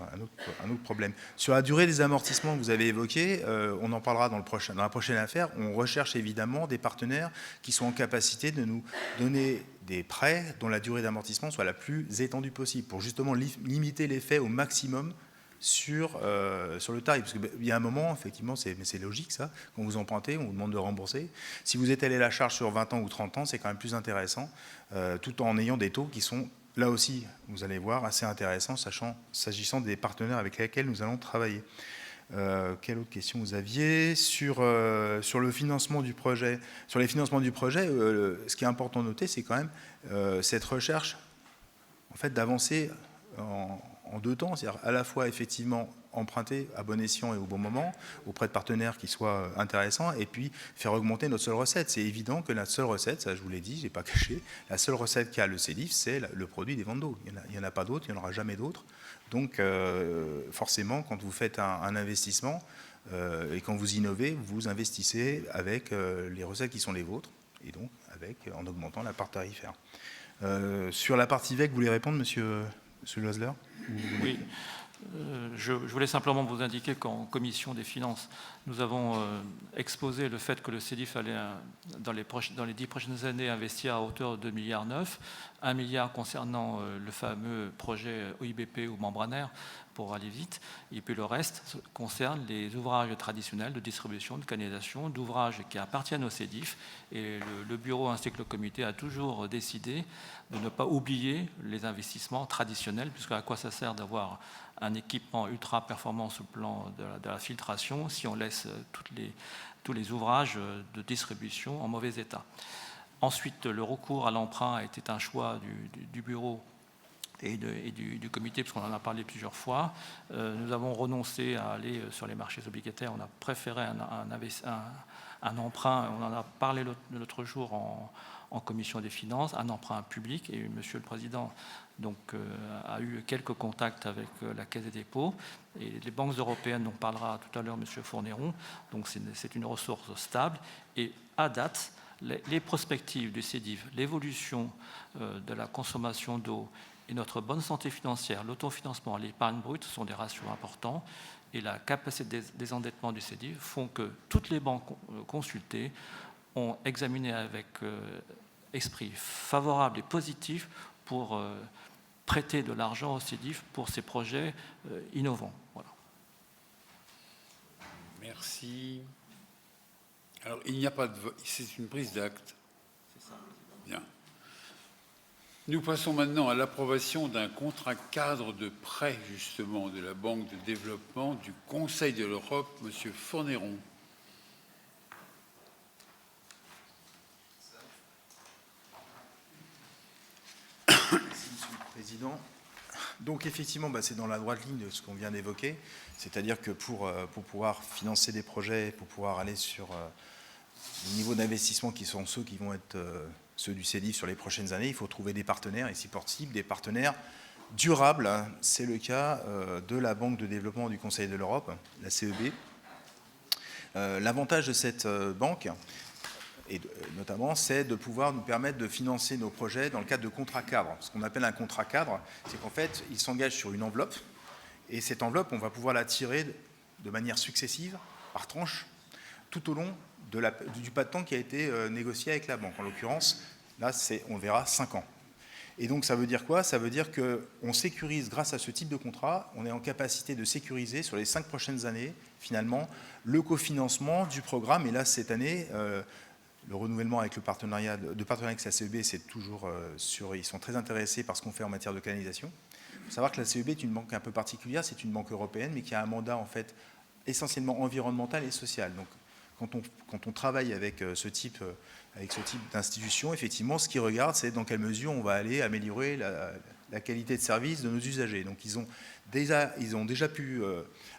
problème. Sur la durée des amortissements que vous avez évoqués, on en parlera dans la prochaine affaire. On recherche évidemment des partenaires qui sont en capacité de nous donner des prêts dont la durée d'amortissement soit la plus étendue possible, pour justement limiter l'effet au maximum sur le tarif. Parce qu'il y a un moment, effectivement, c'est logique ça, quand vous empruntez, on vous demande de rembourser. Si vous étalez la charge sur 20 ans ou 30 ans, c'est quand même plus intéressant, tout en ayant des taux qui sont, là aussi, vous allez voir, assez intéressants, s'agissant des partenaires avec lesquels nous allons travailler. Quelle autre question vous aviez sur le financement du projet? Sur les financements du projet, ce qui est important de noter, c'est quand même cette recherche en fait, d'avancer en deux temps, c'est-à-dire à la fois effectivement emprunter à bon escient et au bon moment auprès de partenaires qui soient intéressants, et puis faire augmenter notre seule recette. C'est évident que la seule recette, ça je vous l'ai dit, je n'ai pas caché, la seule recette qu'a le CEDIF, c'est le produit des ventes d'eau. Il n'y en a pas d'autres, il n'y en aura jamais d'autres. Donc forcément, quand vous faites un investissement et quand vous innovez, vous investissez avec les recettes qui sont les vôtres, et donc en augmentant la part tarifaire. Sur la partie VEC, vous voulez répondre, monsieur Loisler? Oui. Je voulais simplement vous indiquer qu'en commission des finances, nous avons exposé le fait que le CEDIF allait, dans les 10 prochaines années, investir à hauteur de 2,9 milliards, 1 milliard concernant le fameux projet OIBP ou membranaire, pour aller vite, et puis le reste concerne les ouvrages traditionnels de distribution, de canalisation, d'ouvrages qui appartiennent au CEDIF, et le bureau ainsi que le comité a toujours décidé de ne pas oublier les investissements traditionnels, puisque à quoi ça sert d'avoir un équipement ultra performant sur le plan de la filtration si on laisse tous les ouvrages de distribution en mauvais état. Ensuite, le recours à l'emprunt était un choix du bureau et du comité, parce qu'on en a parlé plusieurs fois. Nous avons renoncé à aller sur les marchés obligataires. On a préféré un emprunt, on en a parlé l'autre jour en commission des finances, un emprunt public, et Monsieur le Président a eu quelques contacts avec la Caisse des dépôts, et les banques européennes dont parlera tout à l'heure Monsieur Fournéron, donc c'est une ressource stable, et à date, les perspectives du CEDIF, l'évolution de la consommation d'eau et notre bonne santé financière, l'autofinancement, l'épargne brute sont des ratios importants, et la capacité de désendettement du CEDIF font que toutes les banques consultées ont examiné avec esprit favorable et positif pour prêter de l'argent au CEDIF pour ces projets innovants. Voilà. Merci. Alors, il n'y a pas de vote, c'est une prise d'acte. C'est ça. Bien. Nous passons maintenant à l'approbation d'un contrat cadre de prêt, justement, de la Banque de développement du Conseil de l'Europe. Monsieur Fournéron. Merci, Monsieur le Président. Donc effectivement, c'est dans la droite ligne de ce qu'on vient d'évoquer, c'est-à-dire que pour pouvoir financer des projets, pour pouvoir aller sur les niveaux d'investissement qui sont ceux qui vont être ceux du CEDIF sur les prochaines années, il faut trouver des partenaires, et si possible, des partenaires durables. C'est le cas de la Banque de développement du Conseil de l'Europe, la CEB. L'avantage de cette banque, et notamment, c'est de pouvoir nous permettre de financer nos projets dans le cadre de contrats cadres. Ce qu'on appelle un contrat cadre, c'est qu'en fait, il s'engage sur une enveloppe, et cette enveloppe, on va pouvoir la tirer de manière successive, par tranche, tout au long du pas de temps qui a été négocié avec la banque. En l'occurrence, là, on verra 5 ans. Et donc, ça veut dire quoi? Ça veut dire qu'on sécurise, grâce à ce type de contrat, on est en capacité de sécuriser sur les 5 prochaines années, finalement, le cofinancement du programme. Et là, cette année, le renouvellement avec le partenariat avec la CEB, c'est toujours ils sont très intéressés par ce qu'on fait en matière de canalisation. Il faut savoir que la CEB est une banque un peu particulière, c'est une banque européenne, mais qui a un mandat, en fait, essentiellement environnemental et social. Donc, quand on travaille avec ce type d'institution, effectivement, ce qu'ils regardent, c'est dans quelle mesure on va aller améliorer la qualité de service de nos usagers. Donc, ils ont déjà pu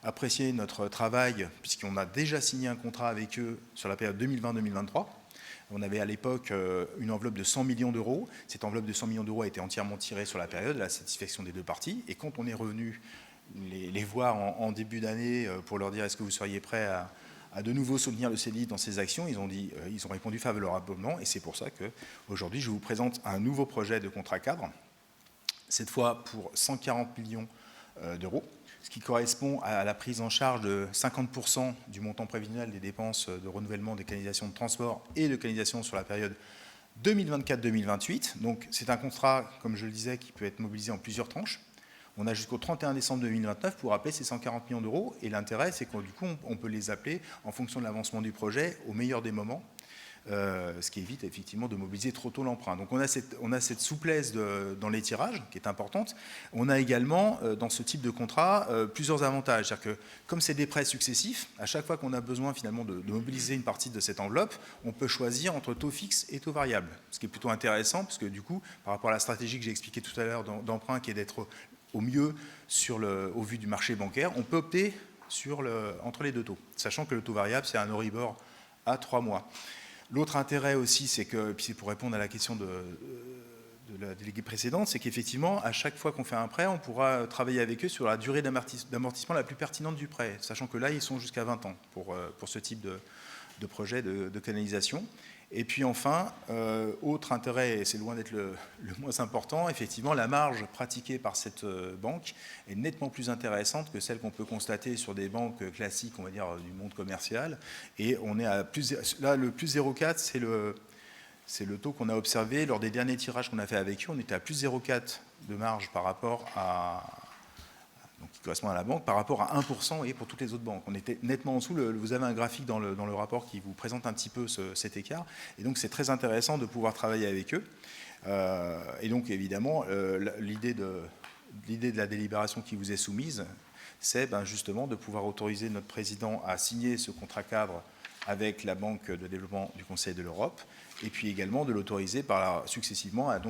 apprécier notre travail, puisqu'on a déjà signé un contrat avec eux sur la période 2020-2023. On avait à l'époque une enveloppe de 100 millions d'euros. Cette enveloppe de 100 millions d'euros a été entièrement tirée sur la période, la satisfaction des deux parties. Et quand on est revenu les voir en début d'année pour leur dire est-ce que vous seriez prêts à de nouveau soutenir le CEDIF dans ses actions, ils ont répondu favorablement, et c'est pour ça qu'aujourd'hui, je vous présente un nouveau projet de contrat cadre, cette fois pour 140 millions d'euros, ce qui correspond à la prise en charge de 50% du montant prévisionnel des dépenses de renouvellement des canalisations de transport et de canalisation sur la période 2024-2028. Donc c'est un contrat, comme je le disais, qui peut être mobilisé en plusieurs tranches. On a jusqu'au 31 décembre 2029 pour appeler ces 140 millions d'euros. Et l'intérêt, c'est que du coup, on peut les appeler en fonction de l'avancement du projet au meilleur des moments, ce qui évite effectivement de mobiliser trop tôt l'emprunt. Donc on a cette souplesse dans les tirages qui est importante. On a également, dans ce type de contrat, plusieurs avantages. C'est-à-dire que comme c'est des prêts successifs, à chaque fois qu'on a besoin finalement de mobiliser une partie de cette enveloppe, on peut choisir entre taux fixe et taux variable. Ce qui est plutôt intéressant, parce que du coup, par rapport à la stratégie que j'ai expliquée tout à l'heure d'emprunt, qui est d'être au mieux au vu du marché bancaire, on peut opter entre les deux taux, sachant que le taux variable, c'est un Euribor à 3 mois. L'autre intérêt aussi, c'est que, puis c'est pour répondre à la question de la déléguée précédente, c'est qu'effectivement, à chaque fois qu'on fait un prêt, on pourra travailler avec eux sur la durée d'amortissement la plus pertinente du prêt, sachant que là, ils sont jusqu'à 20 ans pour ce type de projet de canalisation. Et puis enfin, autre intérêt, et c'est loin d'être le moins important, effectivement, la marge pratiquée par cette banque est nettement plus intéressante que celle qu'on peut constater sur des banques classiques, on va dire, du monde commercial. Et on est là, le plus 0,4, c'est le taux qu'on a observé lors des derniers tirages qu'on a fait avec eux. On était à plus 0,4 de marge par rapport donc qui correspond à la banque, par rapport à 1% et pour toutes les autres banques. On était nettement en dessous. Vous avez un graphique dans le rapport qui vous présente un petit peu cet écart. Et donc, c'est très intéressant de pouvoir travailler avec eux. Et donc, évidemment, l'idée de la délibération qui vous est soumise, c'est justement de pouvoir autoriser notre président à signer ce contrat cadre avec la Banque de développement du Conseil de l'Europe, et puis également de l'autoriser successivement à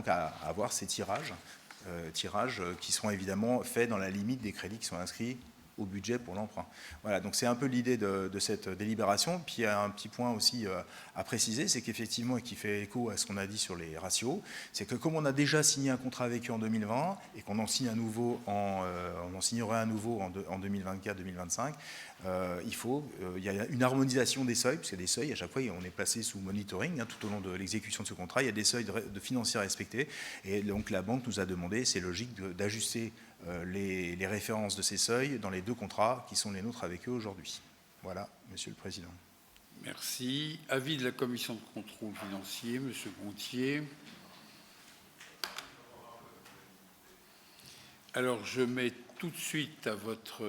avoir ces tirages qui seront évidemment faits dans la limite des crédits qui sont inscrits au budget pour l'emprunt. Voilà, donc c'est un peu l'idée de cette délibération. Puis il y a un petit point aussi à préciser, c'est qu'effectivement, et qui fait écho à ce qu'on a dit sur les ratios, c'est que comme on a déjà signé un contrat avec eux en 2020 et qu'on en signe on en signerait un nouveau en 2024-2025, il y a une harmonisation des seuils, parce qu'il y a des seuils, à chaque fois on est placé sous monitoring tout au long de l'exécution de ce contrat, il y a des seuils de financiers respectés, et donc la banque nous a demandé, c'est logique, d'ajuster les références de ces seuils dans les deux contrats qui sont les nôtres avec eux aujourd'hui. Voilà, Monsieur le Président. Merci. Avis de la Commission de contrôle financier, Monsieur Gontier. Alors, je mets tout de suite à votre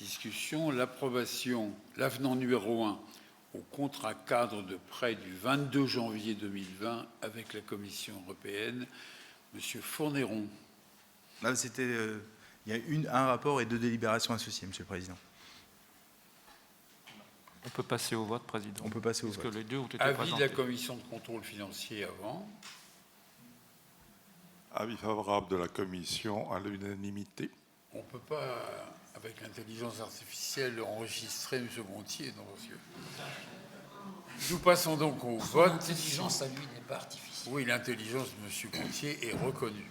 discussion l'avenant numéro 1 au contrat cadre de prêt du 22 janvier 2020 avec la Commission européenne. Monsieur Fourneron. Là, il y a un rapport et 2 délibérations associées, Monsieur le Président. On peut passer au vote, Président. On peut passer au vote. Parce que les deux ont été Avis présentés. de la Commission de contrôle financier avant. Avis favorable de la Commission à l'unanimité. On ne peut pas, avec l'intelligence artificielle, enregistrer M. Gontier dans vos yeux. Nous passons donc au vote. L'intelligence à lui n'est pas artificielle. Oui, l'intelligence de M. Gontier est reconnue.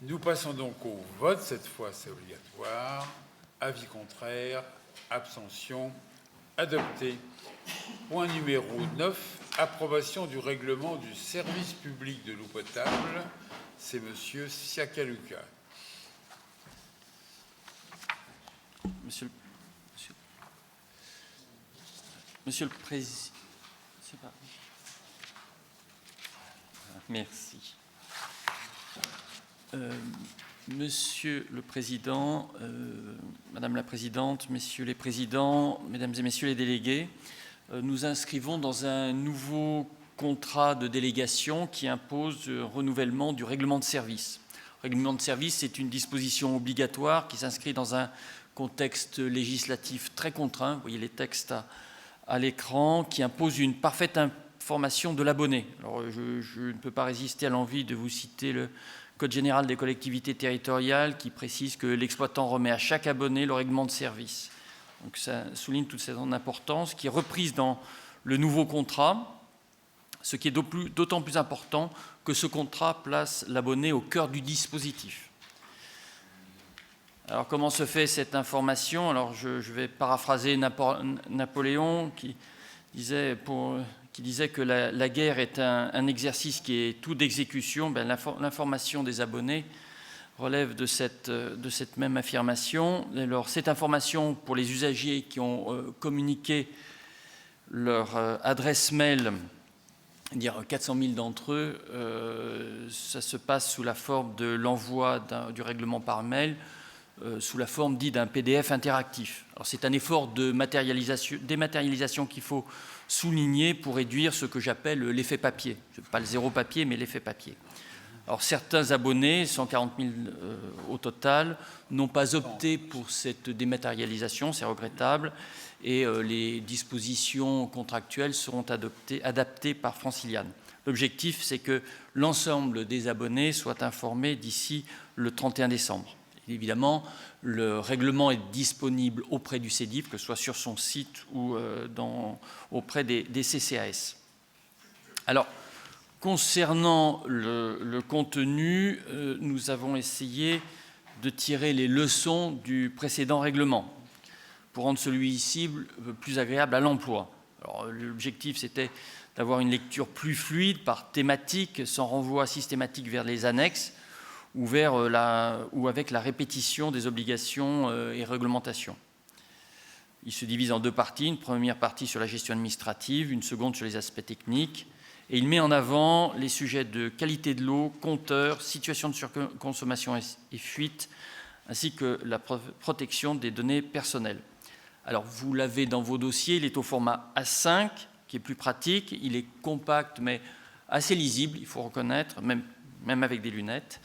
Nous passons donc au vote. Cette fois, c'est obligatoire. Avis contraire, abstention. Adopté. Point numéro 9, approbation du règlement du service public de l'eau potable. C'est Monsieur Siakaluka. Monsieur le Président. Merci. Monsieur le Président, Madame la Présidente, Messieurs les Présidents, Mesdames et Messieurs les délégués, nous inscrivons dans un nouveau contrat de délégation qui impose le renouvellement du règlement de service. Le règlement de service, c'est une disposition obligatoire qui s'inscrit dans un contexte législatif très contraint. Vous voyez les textes à l'écran, qui impose une parfaite information de l'abonné. Alors, je ne peux pas résister à l'envie de vous citer le Code général des collectivités territoriales qui précise que l'exploitant remet à chaque abonné le règlement de service. Donc ça souligne toute cette importance qui est reprise dans le nouveau contrat, ce qui est d'autant plus important que ce contrat place l'abonné au cœur du dispositif. Alors comment se fait cette information? Alors je vais paraphraser Napoléon qui disait que la guerre est un exercice qui est tout d'exécution. L'information des abonnés relève de cette même affirmation. Alors, cette information pour les usagers qui ont communiqué leur adresse mail, dire 400 000 d'entre eux, ça se passe sous la forme de l'envoi du règlement par mail, sous la forme dite d'un PDF interactif. Alors, c'est un effort de dématérialisation qu'il faut souligner pour réduire ce que j'appelle l'effet papier. Pas le zéro papier, mais l'effet papier. Alors, certains abonnés, 140 000 au total, n'ont pas opté pour cette dématérialisation, c'est regrettable, et les dispositions contractuelles seront adaptées par Franciliane. L'objectif, c'est que l'ensemble des abonnés soient informés d'ici le 31 décembre. Évidemment, le règlement est disponible auprès du CEDIF, que ce soit sur son site ou auprès des CCAS. Alors, concernant le contenu, nous avons essayé de tirer les leçons du précédent règlement pour rendre celui-ci plus agréable à l'emploi. L'objectif, c'était d'avoir une lecture plus fluide par thématique, sans renvoi systématique vers les annexes, ou avec la répétition des obligations et réglementations. Il se divise en deux parties, une première partie sur la gestion administrative, une seconde sur les aspects techniques, et il met en avant les sujets de qualité de l'eau, compteurs, situation de surconsommation et fuite, ainsi que la protection des données personnelles. Alors, vous l'avez dans vos dossiers, il est au format A5, qui est plus pratique, il est compact, mais assez lisible, il faut reconnaître, même avec des lunettes.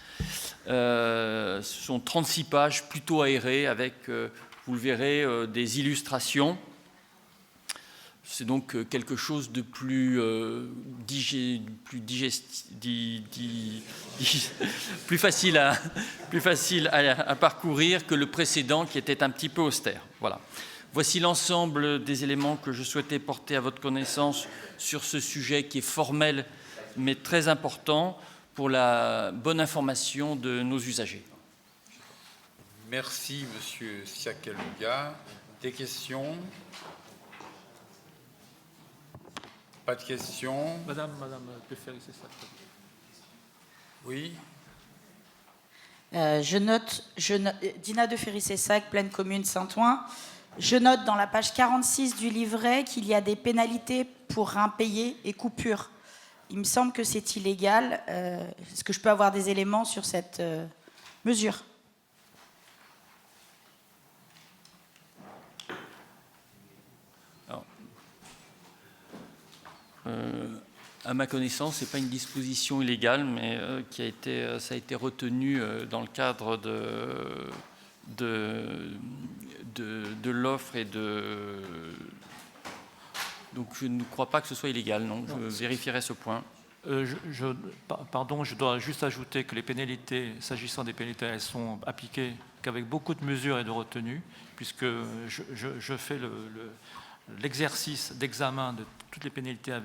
Ce sont 36 pages plutôt aérées avec, vous le verrez, des illustrations. C'est donc quelque chose de plus facile à parcourir que le précédent qui était un petit peu austère. Voilà. Voici l'ensemble des éléments que je souhaitais porter à votre connaissance sur ce sujet qui est formel mais très important pour la bonne information de nos usagers. Merci, Monsieur Siakaluga. Des questions? Pas de questions? Madame de Ferry, c'est ça. Oui. Je note, Dina de Ferry-Cessac, Plaine Commune Saint-Ouen. Je note dans la page 46 du livret qu'il y a des pénalités pour impayés et coupures. Il me semble que c'est illégal. Est-ce que je peux avoir des éléments sur cette mesure? Alors, à ma connaissance, ce n'est pas une disposition illégale, mais ça a été retenu dans le cadre de l'offre et de... Donc je ne crois pas que ce soit illégal, non. Je vérifierai ce point. Pardon, je dois juste ajouter que les pénalités, s'agissant des pénalités, elles sont appliquées qu'avec beaucoup de mesures et de retenues, puisque je fais l'exercice d'examen de toutes les pénalités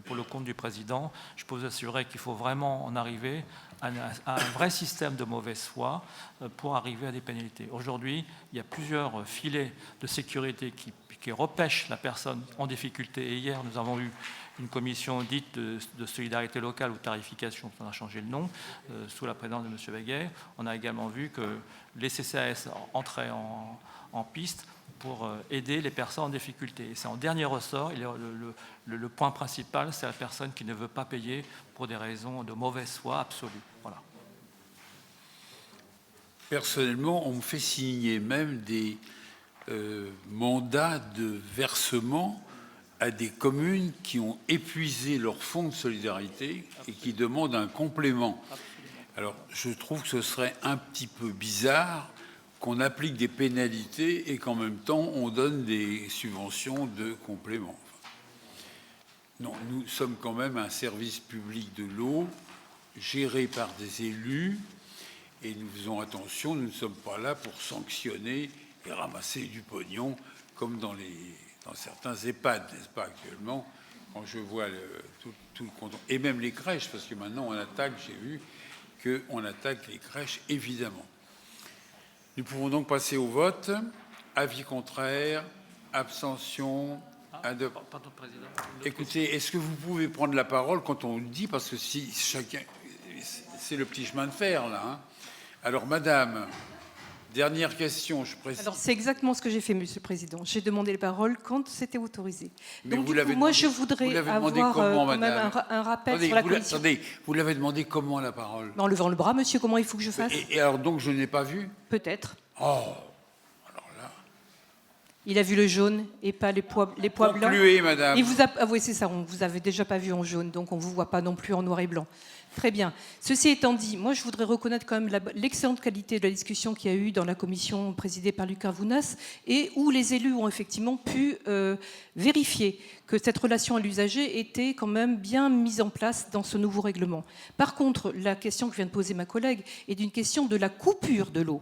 pour le compte du président. Je peux vous assurer qu'il faut vraiment en arriver un vrai système de mauvaise foi pour arriver à des pénalités. Aujourd'hui, il y a plusieurs filets de sécurité qui repêchent la personne en difficulté. Et hier, nous avons eu une commission dite de solidarité locale ou tarification, on a changé le nom, sous la présidence de M. Weguer. On a également vu que les CCAS entraient en piste pour aider les personnes en difficulté. Et c'est en dernier ressort, le point principal, c'est la personne qui ne veut pas payer pour des raisons de mauvaise foi absolue. Voilà. Personnellement, on me fait signer même des mandats de versement à des communes qui ont épuisé leur fonds de solidarité et qui demandent un complément. Alors, je trouve que ce serait un petit peu bizarre qu'on applique des pénalités et qu'en même temps, on donne des subventions de complément. Non, nous sommes quand même un service public de l'eau géré par des élus et nous faisons attention, nous ne sommes pas là pour sanctionner et ramasser du pognon comme dans certains EHPAD, n'est-ce pas, actuellement, quand je vois tout le compte. Et même les crèches, parce que maintenant on attaque, j'ai vu qu'on attaque les crèches, évidemment. Nous pouvons donc passer au vote. Avis contraire, abstention, adoption. Pardon, Président. Écoutez, est-ce que vous pouvez prendre la parole quand on le dit, parce que si chacun, c'est le petit chemin de fer là. Hein. Alors, Madame, dernière question, je précise. Alors, c'est exactement ce que j'ai fait, Monsieur le Président. J'ai demandé les paroles quand c'était autorisé. Mais donc, vous du coup, moi, je voudrais avoir quand même un rappel sur la commission. Attendez, vous l'avez demandé comment la parole? En levant le bras, monsieur, comment il faut que je fasse? Et alors, donc, je n'ai pas vu? Peut-être. Oh, alors là. Il a vu le jaune et pas les pois blancs. Concluez, Madame. Il vous a... Ah oui, c'est ça, on vous avait déjà pas vu en jaune, donc on ne vous voit pas non plus en noir et blanc. Très bien. Ceci étant dit, moi je voudrais reconnaître quand même l'excellente qualité de la discussion qu'il y a eu dans la commission présidée par Lucas Vounas et où les élus ont effectivement pu vérifier que cette relation à l'usager était quand même bien mise en place dans ce nouveau règlement. Par contre, la question que vient de poser ma collègue est d'une question de la coupure de l'eau.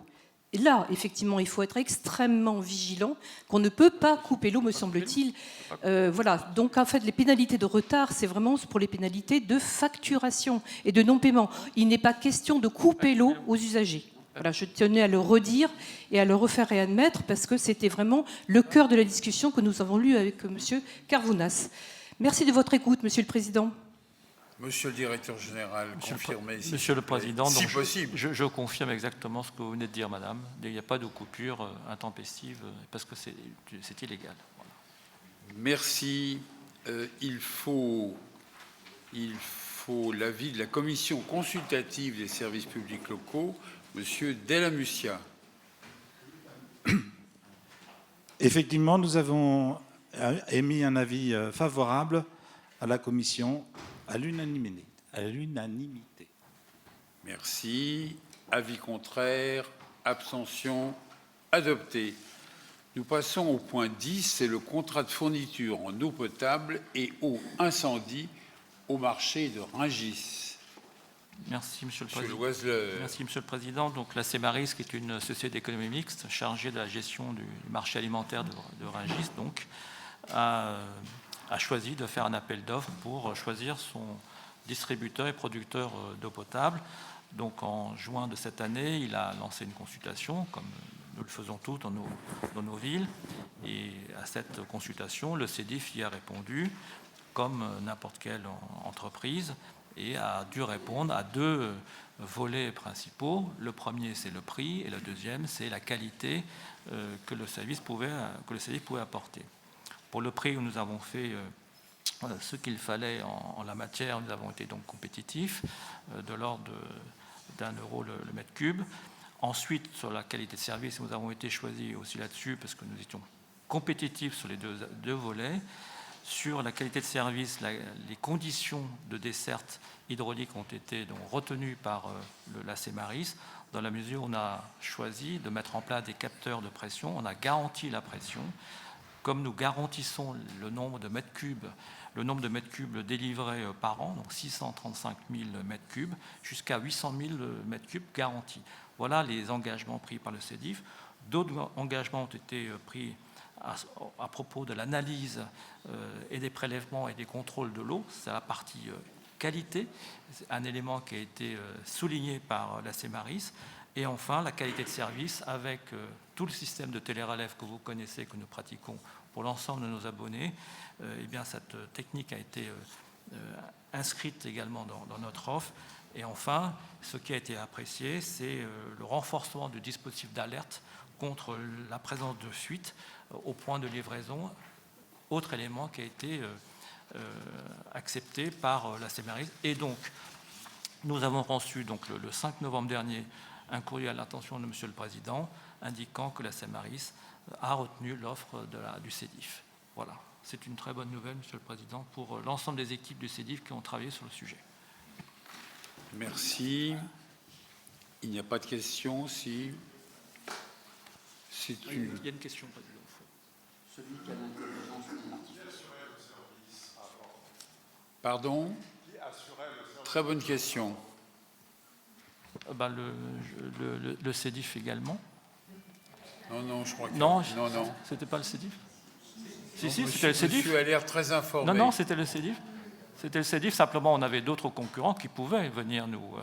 Et là, effectivement, il faut être extrêmement vigilant, qu'on ne peut pas couper l'eau, me semble-t-il. Voilà. Donc, en fait, les pénalités de retard, c'est vraiment pour les pénalités de facturation et de non-paiement. Il n'est pas question de couper l'eau aux usagers. Voilà, je tenais à le redire et à le refaire réadmettre parce que c'était vraiment le cœur de la discussion que nous avons eue avec M. Carvounas. Merci de votre écoute, Monsieur le Président. Monsieur le directeur général, confirmez. Monsieur le Président, si donc possible. Je confirme exactement ce que vous venez de dire, Madame. Il n'y a pas de coupure intempestive parce que c'est illégal. Voilà. Merci. Il faut l'avis de la commission consultative des services publics locaux, Monsieur Delamusia. Effectivement, nous avons émis un avis favorable à la commission à l'unanimité. Merci. Avis contraire, abstention, adopté. Nous passons au point 10, c'est le contrat de fourniture en eau potable et eau incendie au marché de Rungis. Merci, Monsieur le Président. Loiseleur. Merci, Monsieur le Président. Donc, la Cemaris, qui est une société d'économie mixte chargée de la gestion du marché alimentaire de Rungis, donc, a choisi de faire un appel d'offres pour choisir son distributeur et producteur d'eau potable. Donc en juin de cette année, il a lancé une consultation, comme nous le faisons tous dans nos villes. Et à cette consultation, le CEDIF y a répondu comme n'importe quelle entreprise et a dû répondre à deux volets principaux. Le premier, c'est le prix, et le deuxième, c'est la qualité que le service pouvait apporter. Pour le prix, nous avons fait ce qu'il fallait en la matière. Nous avons été donc compétitifs, de l'ordre d'1 euro le mètre cube. Ensuite, sur la qualité de service, nous avons été choisis aussi là-dessus parce que nous étions compétitifs sur les deux volets. Sur la qualité de service, les conditions de desserte hydraulique ont été donc retenues par la Cemaris, dans la mesure où on a choisi de mettre en place des capteurs de pression. On a garanti la pression. Comme nous garantissons le nombre de mètres cubes délivrés par an, donc 635 000 mètres cubes, jusqu'à 800 000 mètres cubes garantis. Voilà les engagements pris par le CEDIF. D'autres engagements ont été pris à propos de l'analyse et des prélèvements et des contrôles de l'eau. C'est la partie qualité, c'est un élément qui a été souligné par la CEMARIS. Et enfin, la qualité de service avec tout le système de télérelève que vous connaissez, que nous pratiquons pour l'ensemble de nos abonnés. Eh bien, cette technique a été inscrite également dans notre offre. Et enfin, ce qui a été apprécié, c'est le renforcement du dispositif d'alerte contre la présence de fuite au point de livraison. Autre élément qui a été accepté par la CEMARIS. Et donc, nous avons reçu donc, le 5 novembre dernier un courrier à l'attention de Monsieur le Président indiquant que la CEMARIS a retenu l'offre du CEDIF. Voilà, c'est une très bonne nouvelle, Monsieur le Président, pour l'ensemble des équipes du CEDIF qui ont travaillé sur le sujet. Merci. Il n'y a pas de questions, si... C'est une... Il y a une question, Président. Celui qui a l'intelligence artificielle. Pardon? Très bonne question. Le CEDIF également. Non, je crois que... Non, non. C'était pas le CEDIF? Si, Monsieur, c'était le CEDIF. Monsieur a l'air très informé. Non, c'était le CEDIF. C'était le CEDIF, simplement on avait d'autres concurrents qui pouvaient venir nous...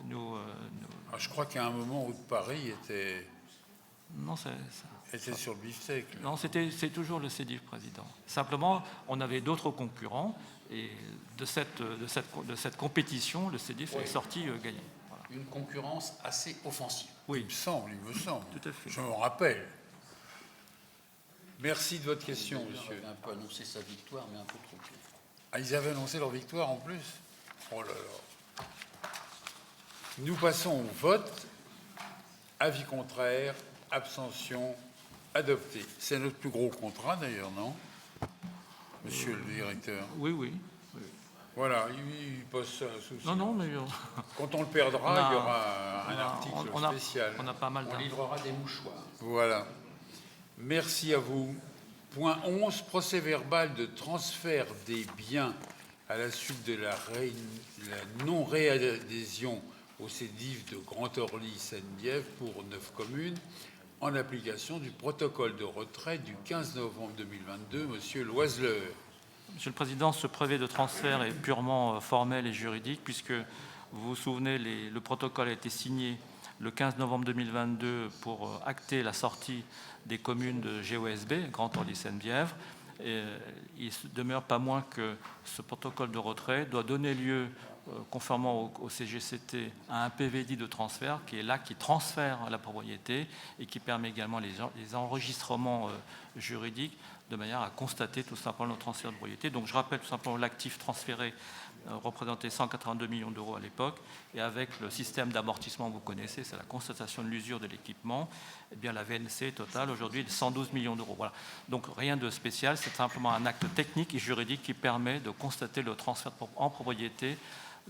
Alors, je crois qu'à un moment où Paris était... Non, était sur le beefsteak. Non, c'est toujours le CEDIF, Président. Simplement, on avait d'autres concurrents et de cette compétition, le CEDIF est sorti gagnant. Voilà. Une concurrence assez offensive. Oui. Il me semble. Tout à fait. Je me rappelle. Merci de votre question, monsieur. Il a un peu annoncé sa victoire, mais un peu trop tôt. Ah, ils avaient annoncé leur victoire en plus? Oh là là. Nous passons au vote. Avis contraire, abstention, adopté. C'est notre plus gros contrat d'ailleurs, non? Monsieur le directeur. Oui. Voilà, il pose ça sous. Non, mais... Quand on le perdra, il y aura un article spécial. On a pas mal On livrera des mouchoirs. Voilà. Merci à vous. Point 11, procès-verbal de transfert des biens à la suite de la non-réadhésion au CEDIF de Grand-Orly-Seine-Bièvre pour 9 communes, en application du protocole de retrait du 15 novembre 2022. Monsieur Loiseleur. Monsieur le Président, ce brevet de transfert est purement formel et juridique, puisque vous vous souvenez, le protocole a été signé le 15 novembre 2022 pour acter la sortie des communes de GOSB, Grand-Orly-Seine-Bièvre. Il ne demeure pas moins que ce protocole de retrait doit donner lieu, conformément au CGCT, à un PV dit de transfert, qui est là, qui transfère la propriété et qui permet également les enregistrements juridiques de manière à constater tout simplement le transfert de propriété. Donc je rappelle tout simplement l'actif transféré représentait 182 millions d'euros à l'époque, et avec le système d'amortissement que vous connaissez, c'est la constatation de l'usure de l'équipement, eh bien la VNC totale aujourd'hui est de 112 millions d'euros. Voilà. Donc rien de spécial, c'est simplement un acte technique et juridique qui permet de constater le transfert en propriété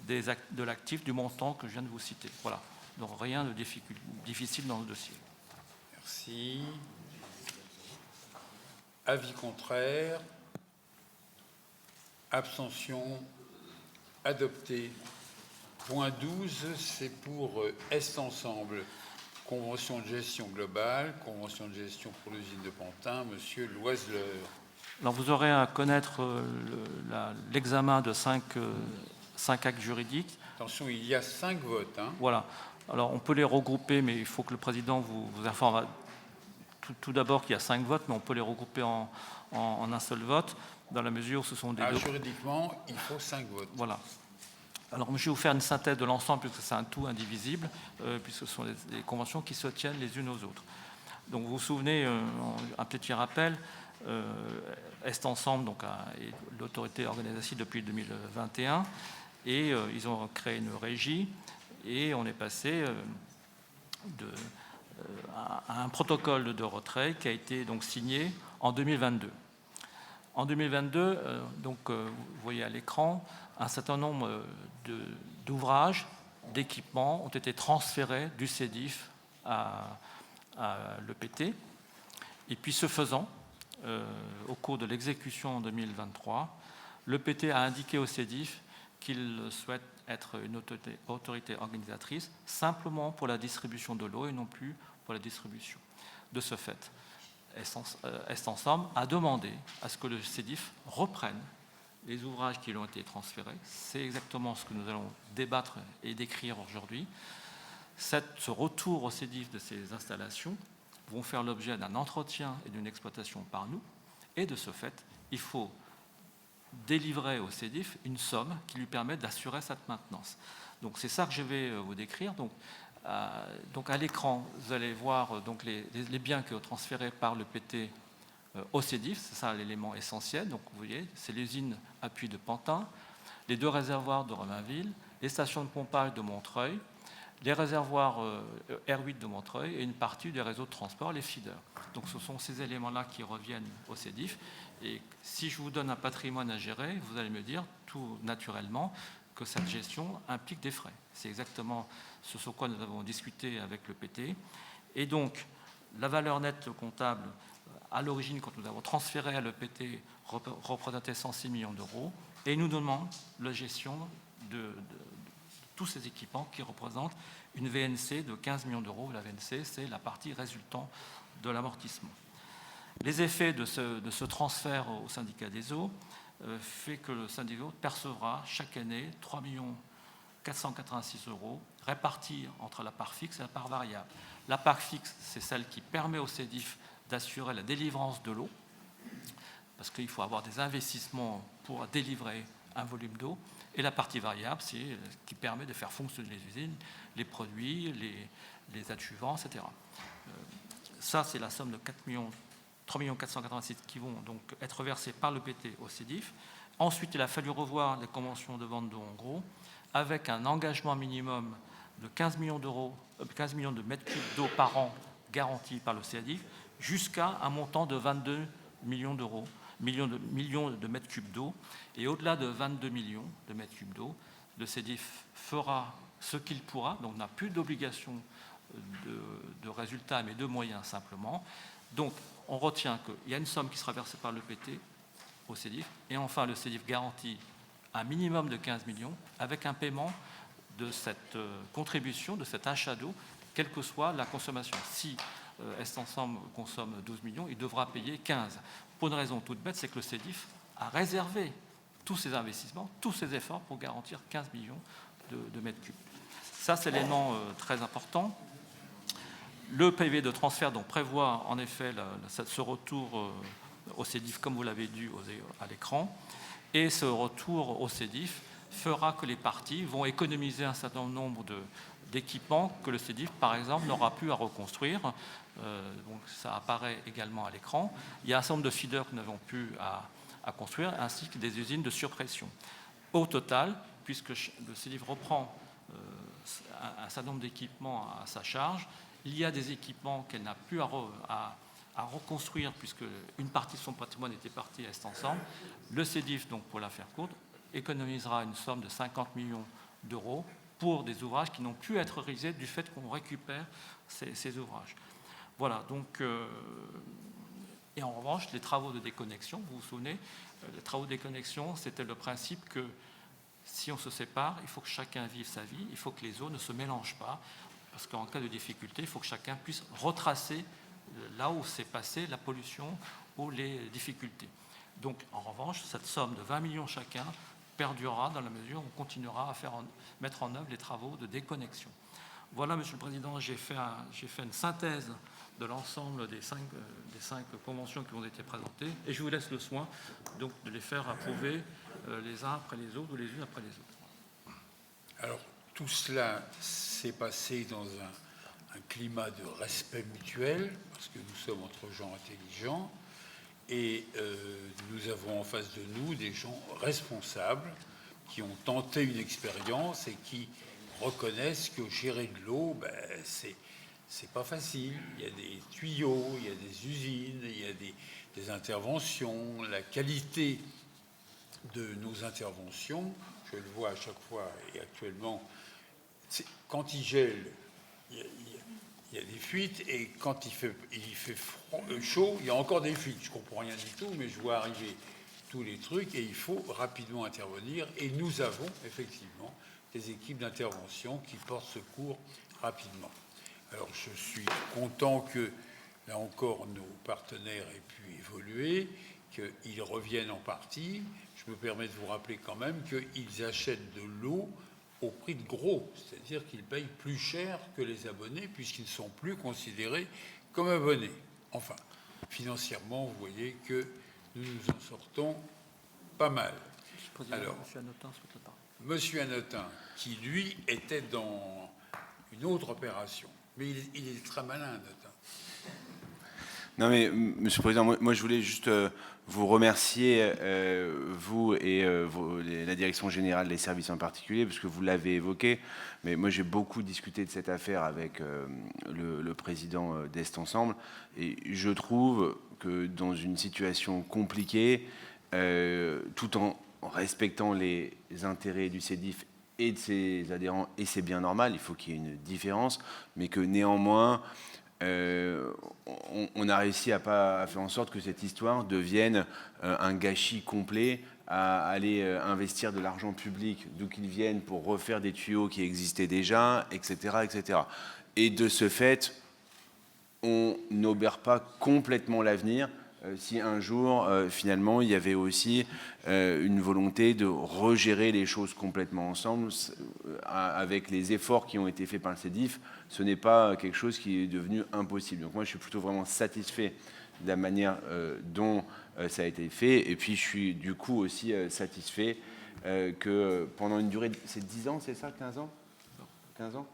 de l'actif du montant que je viens de vous citer. Voilà. Donc rien de difficile dans le dossier. Merci. Avis contraire. Abstention. Adopté. Point 12, c'est pour Est Ensemble. Convention de gestion globale, convention de gestion pour l'usine de Pantin, monsieur Loiseleur. Alors vous aurez à connaître l'examen de 5 actes juridiques. Attention, il y a 5 votes. Hein. Voilà. Alors on peut les regrouper, mais il faut que le président vous informe tout d'abord qu'il y a 5 votes, mais on peut les regrouper en un seul vote, dans la mesure où ce sont des... Juridiquement, il faut 5 votes. Voilà. Alors, je vais vous faire une synthèse de l'ensemble, puisque c'est un tout indivisible, puisque ce sont des conventions qui se tiennent les unes aux autres. Donc, vous vous souvenez, un petit rappel, Est Ensemble donc, est l'autorité organisatrice depuis 2021, et ils ont créé une régie, et on est passé à un protocole de retrait qui a été donc signé en 2022. En 2022, donc, vous voyez à l'écran, un certain nombre d'ouvrages, d'équipements ont été transférés du CEDIF à l'EPT. Et puis, ce faisant, au cours de l'exécution en 2023, l'EPT a indiqué au CEDIF qu'il souhaite être une autorité organisatrice simplement pour la distribution de l'eau et non plus pour la distribution. De ce fait, Est Ensemble a demandé à ce que le CEDIF reprenne les ouvrages qui lui ont été transférés. C'est exactement ce que nous allons débattre et décrire aujourd'hui. Ce retour au CEDIF de ces installations vont faire l'objet d'un entretien et d'une exploitation par nous. Et de ce fait, il faut délivrer au CEDIF une somme qui lui permet d'assurer cette maintenance. Donc c'est ça que je vais vous décrire. Donc à l'écran, vous allez voir donc les biens qui sont transférés par le PT au CEDIF. C'est ça l'élément essentiel. Donc vous voyez, c'est l'usine à puits de Pantin, les 2 réservoirs de Romainville, les stations de pompage de Montreuil, les réservoirs R8 de Montreuil et une partie des réseaux de transport, les feeders. Donc ce sont ces éléments-là qui reviennent au CEDIF. Et si je vous donne un patrimoine à gérer, vous allez me dire tout naturellement que cette gestion implique des frais. C'est exactement ce sur quoi nous avons discuté avec le PT. Et donc, la valeur nette comptable, à l'origine, quand nous avons transféré à l'EPT, représentait 106 millions d'euros. Et il nous demande la gestion de tous ces équipements qui représentent une VNC de 15 millions d'euros. La VNC, c'est la partie résultant de l'amortissement. Les effets de ce transfert au syndicat des eaux fait que le syndicat des eaux percevra chaque année 3 486 euros répartis entre la part fixe et la part variable. La part fixe, c'est celle qui permet au CEDIF d'assurer la délivrance de l'eau, parce qu'il faut avoir des investissements pour délivrer un volume d'eau. Et la partie variable, c'est ce qui permet de faire fonctionner les usines, les produits, les adjuvants, etc. Ça, c'est la somme de 3 486 qui vont donc être versés par le PT au CEDIF. Ensuite, il a fallu revoir les conventions de vente d'eau en gros, avec un engagement minimum de 15 millions de mètres cubes d'eau par an garantis par le CEDIF, jusqu'à un montant de 22 millions d'euros, millions de mètres cubes d'eau. Et au-delà de 22 millions de mètres cubes d'eau, le CEDIF fera ce qu'il pourra, donc n'a plus d'obligation de résultats, mais de moyens simplement. Donc, on retient qu'il y a une somme qui sera versée par le PT au CEDIF, et enfin, le CEDIF garantit un minimum de 15 millions avec un paiement de cette contribution, de cet achat d'eau, quelle que soit la consommation. Si Est Ensemble consomme 12 millions, il devra payer 15. Pour une raison toute bête, c'est que le CEDIF a réservé tous ses investissements, tous ses efforts pour garantir 15 millions de mètres cubes. Ça, c'est l'élément très important. Le PV de transfert donc, prévoit en effet ce retour au CEDIF, comme vous l'avez vu à l'écran. Et ce retour au CEDIF fera que les parties vont économiser un certain nombre d'équipements que le CEDIF, par exemple, n'aura plus à reconstruire. Donc ça apparaît également à l'écran. Il y a un certain nombre de feeders que nous n'avons plus à construire, ainsi que des usines de surpression. Au total, puisque le CEDIF reprend un certain nombre d'équipements à sa charge, il y a des équipements qu'elle n'a plus à reconstruire, puisque une partie de son patrimoine était partie à Est Ensemble. Le CEDIF, donc pour la faire courte, économisera une somme de 50 millions d'euros pour des ouvrages qui n'ont pu être réalisés du fait qu'on récupère ces ouvrages. Voilà, donc, et en revanche, les travaux de déconnexion, vous vous souvenez, les travaux de déconnexion, c'était le principe que si on se sépare, il faut que chacun vive sa vie, il faut que les eaux ne se mélangent pas, parce qu'en cas de difficulté, il faut que chacun puisse retracer là où s'est passée la pollution ou les difficultés. Donc, en revanche, cette somme de 20 millions chacun perdurera dans la mesure où on continuera à mettre en œuvre les travaux de déconnexion. Voilà, Monsieur le Président, j'ai fait une synthèse de l'ensemble des cinq conventions qui ont été présentées, et je vous laisse le soin donc, de les faire approuver les uns après les autres ou les unes après les autres. Alors, tout cela s'est passé dans un climat de respect mutuel, parce que nous sommes entre gens intelligents, et nous avons en face de nous des gens responsables qui ont tenté une expérience et qui reconnaissent que gérer de l'eau, c'est pas facile. Il y a des tuyaux, il y a des usines, il y a des interventions. La qualité de nos interventions, je le vois à chaque fois et actuellement, quand il gèle, il y a des fuites, et quand il fait chaud, il y a encore des fuites. Je ne comprends rien du tout, mais je vois arriver tous les trucs, et il faut rapidement intervenir. Et nous avons effectivement des équipes d'intervention qui portent secours rapidement. Alors je suis content que, là encore, nos partenaires aient pu évoluer, qu'ils reviennent en partie. Je me permets de vous rappeler quand même qu'ils achètent de l'eau au prix de gros, c'est-à-dire qu'ils payent plus cher que les abonnés puisqu'ils ne sont plus considérés comme abonnés. Enfin, financièrement, vous voyez que nous nous en sortons pas mal. Alors, Monsieur Hanotin souhaite la parole. Monsieur Hanotin, qui lui était dans une autre opération, mais il est très malin, Hanotin. Non mais, Monsieur le Président, moi je voulais juste vous remercier, vous et la Direction Générale des Services en particulier, parce que vous l'avez évoqué, mais moi j'ai beaucoup discuté de cette affaire avec le président d'Est Ensemble, et je trouve que dans une situation compliquée, tout en respectant les intérêts du CEDIF et de ses adhérents, et c'est bien normal, il faut qu'il y ait une différence, mais que néanmoins, on a réussi à faire en sorte que cette histoire devienne un gâchis complet à aller investir de l'argent public d'où qu'il vienne pour refaire des tuyaux qui existaient déjà, etc., etc. Et de ce fait, on n'obère pas complètement l'avenir si un jour, finalement, il y avait aussi une volonté de regérer les choses complètement ensemble, avec les efforts qui ont été faits par le CEDIF, ce n'est pas quelque chose qui est devenu impossible. Donc moi, je suis plutôt vraiment satisfait de la manière dont ça a été fait, et puis je suis du coup aussi satisfait que pendant une durée, c'est 10 ans, c'est ça, 15 ans 15 ans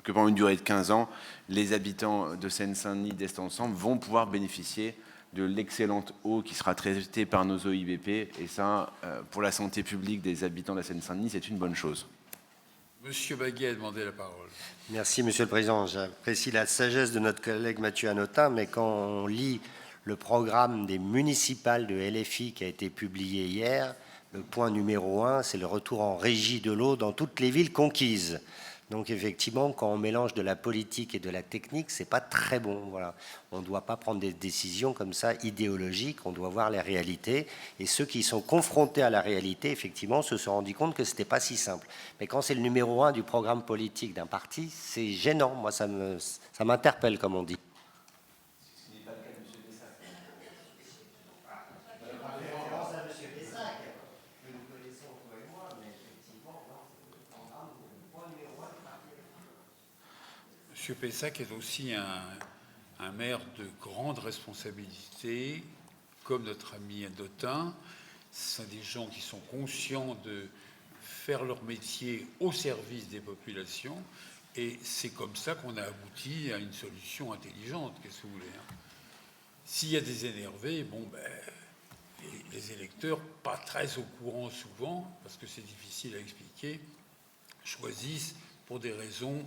que pendant une durée de 15 ans, les habitants de Seine-Saint-Denis, d'Est Ensemble, vont pouvoir bénéficier de l'excellente eau qui sera traitée par nos OIBP. Et ça, pour la santé publique des habitants de la Seine-Saint-Denis, c'est une bonne chose. Monsieur Baguet a demandé la parole. Merci, Monsieur le Président. J'apprécie la sagesse de notre collègue Mathieu Hanotin, mais quand on lit le programme des municipales de LFI qui a été publié hier, le point numéro 1, c'est le retour en régie de l'eau dans toutes les villes conquises. Donc effectivement, quand on mélange de la politique et de la technique, c'est pas très bon. Voilà. On ne doit pas prendre des décisions comme ça idéologiques, on doit voir les réalités. Et ceux qui sont confrontés à la réalité, effectivement, se sont rendus compte que c'était pas si simple. Mais quand c'est le numéro 1 du programme politique d'un parti, c'est gênant. Moi, ça m'interpelle, comme on dit. M. Pessac est aussi un maire de grande responsabilité, comme notre ami Hanotin. Ce sont des gens qui sont conscients de faire leur métier au service des populations, et c'est comme ça qu'on a abouti à une solution intelligente, qu'est-ce que vous voulez. S'il y a des énervés, bon, les électeurs, pas très au courant souvent, parce que c'est difficile à expliquer, choisissent pour des raisons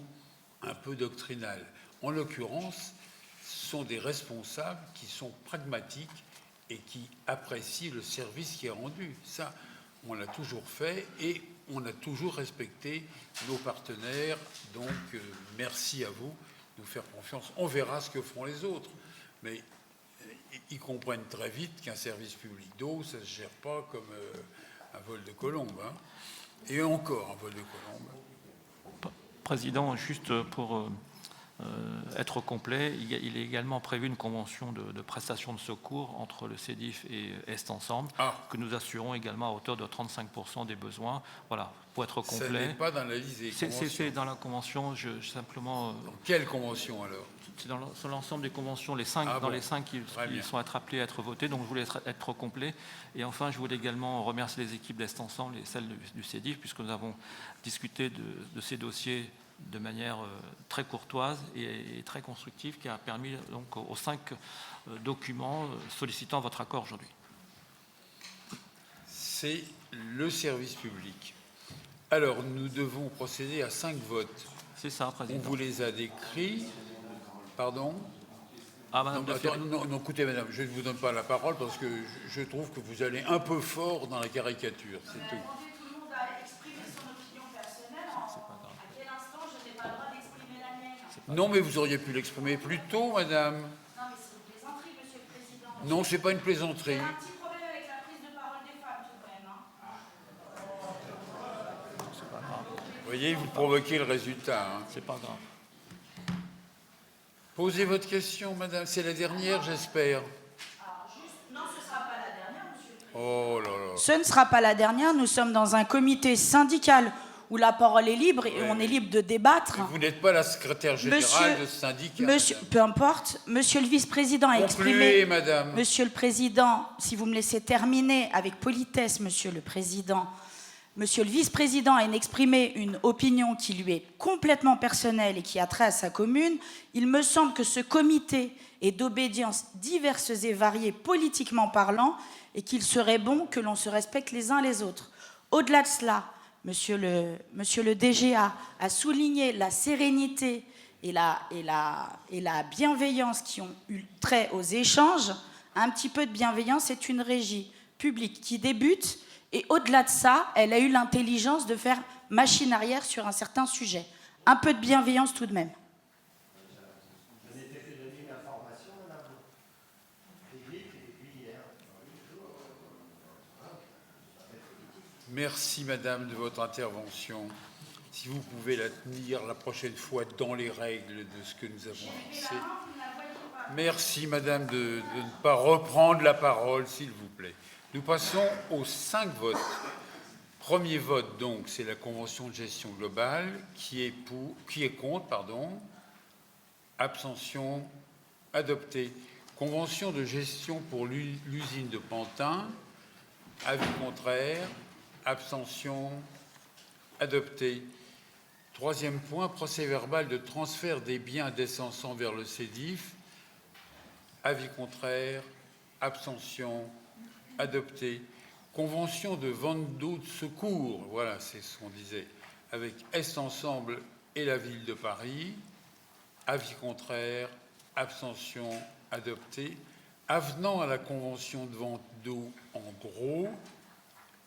un peu doctrinales. En l'occurrence, ce sont des responsables qui sont pragmatiques et qui apprécient le service qui est rendu. Ça, on l'a toujours fait et on a toujours respecté nos partenaires. Donc, merci à vous de nous faire confiance. On verra ce que feront les autres. Mais ils comprennent très vite qu'un service public d'eau, ça ne se gère pas comme un vol de colombe. Hein. Et encore un vol de colombe. Président, juste pour être complet, il est également prévu une convention de prestation de secours entre le CEDIF et Est Ensemble, que nous assurons également à hauteur de 35% des besoins. Voilà, pour être complet. Ça n'est pas dans la liste des conventions. C'est dans la convention, simplement... Dans quelle convention alors? C'est sur l'ensemble des conventions, les 5, dans les 5 qui sont appelés à être votés, donc je voulais être complet. Et enfin, je voulais également remercier les équipes d'Est Ensemble et celles du CEDIF, puisque nous avons discuté de ces dossiers de manière très courtoise et très constructive, qui a permis donc aux 5 documents sollicitant votre accord aujourd'hui. C'est le service public. Alors, nous devons procéder à 5 votes. C'est ça, Président. On vous les a décrits. Pardon? Madame non, écoutez, madame, je ne vous donne pas la parole parce que je trouve que vous allez un peu fort dans la caricature, c'est tout. Tout le monde a exprimé son opinion personnelle. À quel instant je n'ai pas le droit d'exprimer la mienne? Non, mais vous auriez pu l'exprimer plus tôt, madame. Non, mais c'est une plaisanterie, Monsieur le Président. Non, c'est pas une plaisanterie. Il y a un petit problème avec la prise de parole des femmes, tout de même. Vous voyez, vous provoquez le résultat. Hein. C'est pas grave. Posez votre question, madame. C'est la dernière, j'espère. Alors, juste, non, ce ne sera pas la dernière. Oh là là. Ce ne sera pas la dernière. Nous sommes dans un comité syndical où la parole est libre et on est libre de débattre. Vous n'êtes pas la secrétaire générale de ce syndicat. Peu importe. Monsieur le vice-président a exprimé... Concluez, madame. Monsieur le président, si vous me laissez terminer avec politesse, monsieur le président. Monsieur le vice-président a exprimé une opinion qui lui est complètement personnelle et qui a trait à sa commune. Il me semble que ce comité est d'obédience diverses et variées politiquement parlant et qu'il serait bon que l'on se respecte les uns les autres. Au-delà de cela, monsieur le DGA a souligné la sérénité et la bienveillance qui ont eu trait aux échanges. Un petit peu de bienveillance, c'est une régie publique qui débute. Et au-delà de ça, elle a eu l'intelligence de faire machine arrière sur un certain sujet. Un peu de bienveillance tout de même. Merci, madame, de votre intervention. Si vous pouvez la tenir la prochaine fois dans les règles de ce que nous avons fixé. Merci, madame, de ne pas reprendre la parole, s'il vous plaît. Nous passons aux 5 votes. Premier vote, donc, c'est la convention de gestion globale. Qui est contre, pardon. Abstention. Adopté. Convention de gestion pour l'usine de Pantin. Avis contraire. Abstention. Adopté. Troisième point, procès-verbal de transfert des biens d'Essençon vers le CEDIF. Avis contraire. Abstention. Adopté. Convention de vente d'eau de secours, voilà, c'est ce qu'on disait, avec Est Ensemble et la Ville de Paris. Avis contraire. Abstention. Adopté. Avenant à la convention de vente d'eau en gros.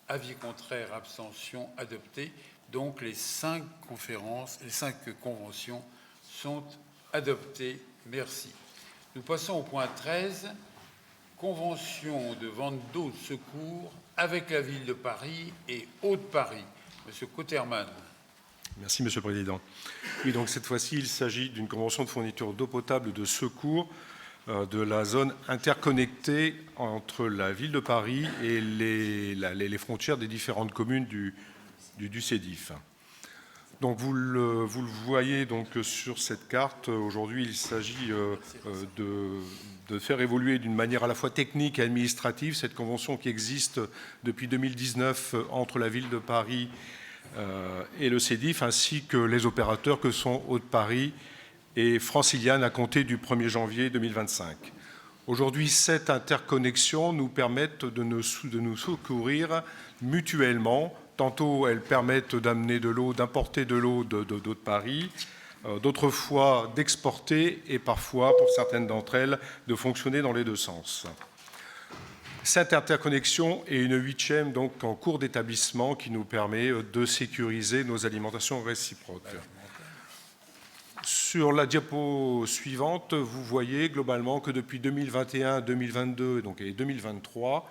Avis contraire, abstention, adopté. Donc les 5 conventions sont adoptées. Merci. Nous passons au point 13. Convention de vente d'eau de secours avec la Ville de Paris et Haute-Paris. Monsieur Cauterman. Merci, Monsieur le Président. Oui, donc cette fois-ci, il s'agit d'une convention de fourniture d'eau potable de secours de la zone interconnectée entre la Ville de Paris et les frontières des différentes communes du CEDIF. Donc vous le voyez donc sur cette carte. Aujourd'hui, il s'agit de faire évoluer d'une manière à la fois technique et administrative cette convention qui existe depuis 2019 entre la Ville de Paris et le CEDIF, ainsi que les opérateurs que sont Haute-Paris et Franciliane à compter du 1er janvier 2025. Aujourd'hui, cette interconnexion nous permet de nous secourir mutuellement. Tantôt, elles permettent d'amener de l'eau, d'importer de l'eau de Paris, d'autres fois d'exporter et parfois, pour certaines d'entre elles, de fonctionner dans les deux sens. Cette interconnexion est une 8e donc en cours d'établissement qui nous permet de sécuriser nos alimentations réciproques. Sur la diapo suivante, vous voyez globalement que depuis 2021, 2022 et 2023,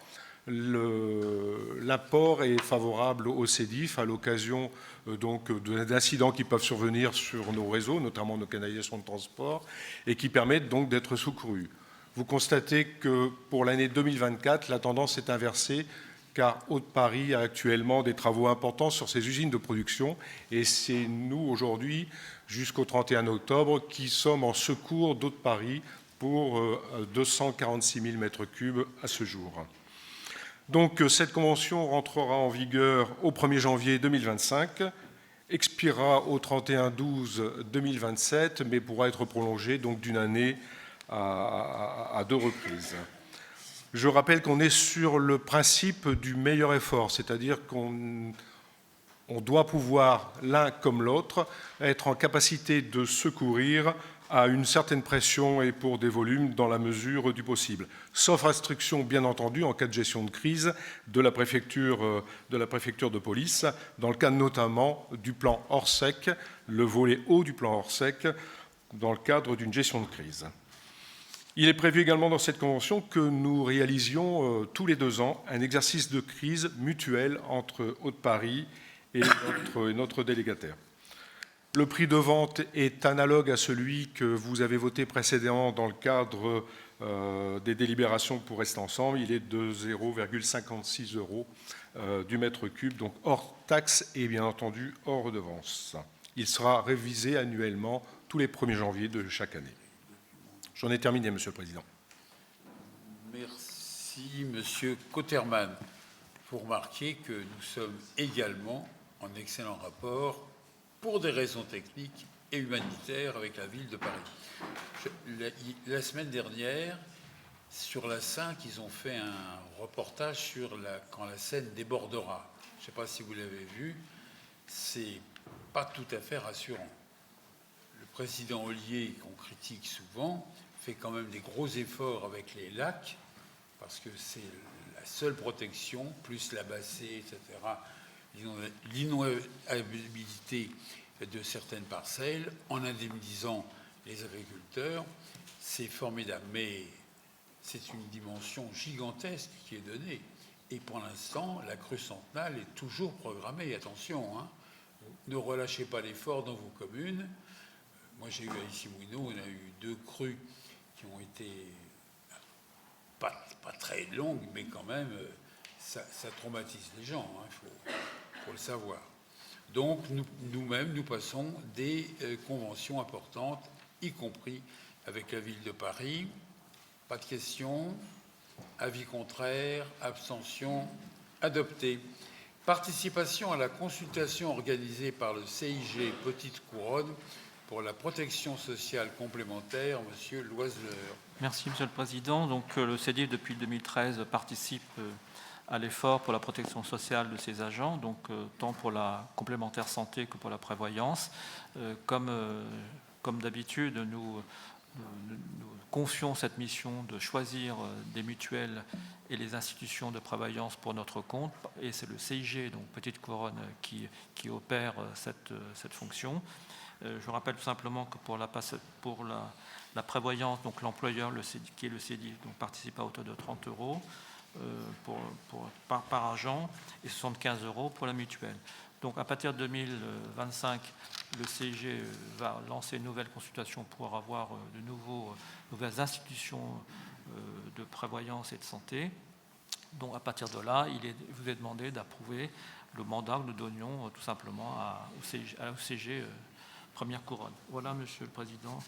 l'apport est favorable au CEDIF à l'occasion d'incidents qui peuvent survenir sur nos réseaux, notamment nos canalisations de transport, et qui permettent donc d'être secourus. Vous constatez que pour l'année 2024, la tendance est inversée, car Haute-Paris a actuellement des travaux importants sur ses usines de production, et c'est nous aujourd'hui, jusqu'au 31 octobre, qui sommes en secours d'Haute-Paris pour 246 000 m3 à ce jour. Donc cette convention rentrera en vigueur au 1er janvier 2025, expirera au 31/12/2027, mais pourra être prolongée donc d'une année à 2 reprises. Je rappelle qu'on est sur le principe du meilleur effort, c'est-à-dire qu'on doit pouvoir, l'un comme l'autre, être en capacité de secourir à une certaine pression et pour des volumes dans la mesure du possible. Sauf restriction, bien entendu, en cas de gestion de crise de la préfecture de police, dans le cadre notamment du plan Orsec, le volet haut du plan Orsec, dans le cadre d'une gestion de crise. Il est prévu également dans cette convention que nous réalisions tous les 2 ans un exercice de crise mutuel entre Haute-Paris et notre délégataire. Le prix de vente est analogue à celui que vous avez voté précédemment dans le cadre des délibérations pour rester ensemble. Il est de 0,56 € du mètre cube, donc hors taxe et bien entendu hors redevance. Il sera révisé annuellement tous les 1er janvier de chaque année. J'en ai terminé, Monsieur le Président. Merci, Monsieur Cotterman. Vous remarquez que nous sommes également en excellent rapport pour des raisons techniques et humanitaires avec la ville de Paris. La semaine dernière, sur la 5, ils ont fait un reportage sur quand la Seine débordera. Je ne sais pas si vous l'avez vu, c'est pas tout à fait rassurant. Le président Ollier, qu'on critique souvent, fait quand même des gros efforts avec les lacs, parce que c'est la seule protection, plus la bassée, etc., l'inondabilité de certaines parcelles, en indemnisant les agriculteurs, c'est formidable. Mais c'est une dimension gigantesque qui est donnée. Et pour l'instant, la crue centenale est toujours programmée. Attention, hein, ne relâchez pas l'effort dans vos communes. Moi, j'ai eu à Issy-Moulineau, on a eu 2 crues qui ont été pas très longues, mais quand même, ça traumatise les gens, il faut le savoir. Donc, nous-mêmes, nous passons des conventions importantes, y compris avec la ville de Paris. Pas de questions. Avis contraire, abstention, adopté. Participation à la consultation organisée par le CIG Petite Couronne pour la protection sociale complémentaire, Monsieur Loiseleur. Merci, Monsieur le Président. Donc, le CEDIF, depuis 2013, participe à l'effort pour la protection sociale de ses agents, donc tant pour la complémentaire santé que pour la prévoyance. Comme d'habitude, nous confions cette mission de choisir des mutuelles et les institutions de prévoyance pour notre compte, et c'est le CIG, donc Petite Couronne, qui opère cette fonction. Je rappelle tout simplement que pour la prévoyance, donc l'employeur, qui est le CEDIF, donc participe à hauteur de 30 € par agent et 75 € pour la mutuelle. Donc à partir de 2025, le CIG va lancer une nouvelle consultation pour avoir de nouvelles institutions de prévoyance et de santé. Donc à partir de là, il vous est demandé d'approuver le mandat que nous donnions tout simplement au CIG Première Couronne. Voilà, Monsieur le Président,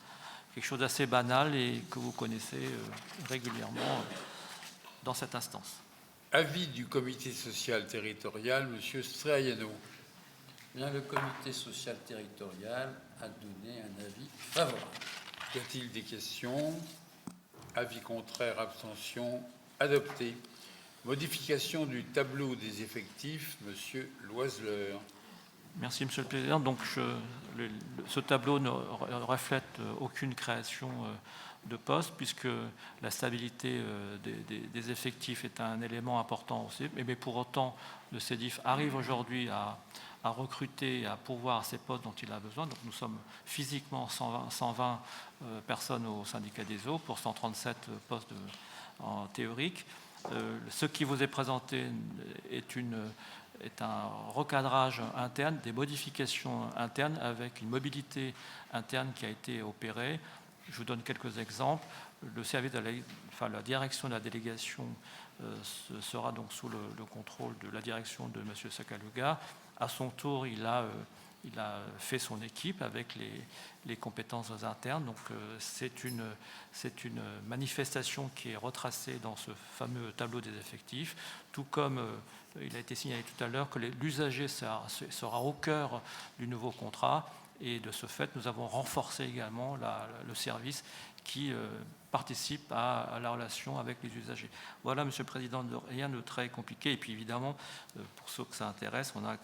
quelque chose d'assez banal et que vous connaissez régulièrement dans cette instance. Avis du comité social territorial, Monsieur Straiano. Bien, le comité social territorial a donné un avis favorable. Y a-t-il des questions? Avis contraire, abstention, adopté. Modification du tableau des effectifs, Monsieur Loiseleur. Merci, Monsieur le Président. Donc, ce tableau ne reflète aucune création de poste, puisque la stabilité des effectifs est un élément important aussi. Mais pour autant, le CEDIF arrive aujourd'hui à recruter et à pourvoir ces postes dont il a besoin. Donc, nous sommes physiquement 120 personnes au syndicat des eaux pour 137 postes en théorique. Ce qui vous est présenté est un recadrage interne, des modifications internes avec une mobilité interne qui a été opérée. Je vous donne quelques exemples. Le service la direction de la délégation sera donc sous le contrôle de la direction de M. Sakaluga. À son tour, il a fait son équipe avec les compétences internes. Donc c'est une manifestation qui est retracée dans ce fameux tableau des effectifs, tout comme il a été signalé tout à l'heure que l'usager sera au cœur du nouveau contrat. Et de ce fait, nous avons renforcé également le service qui participe à la relation avec les usagers. Voilà, Monsieur le Président, rien de très compliqué. Et puis évidemment, pour ceux que ça intéresse, on a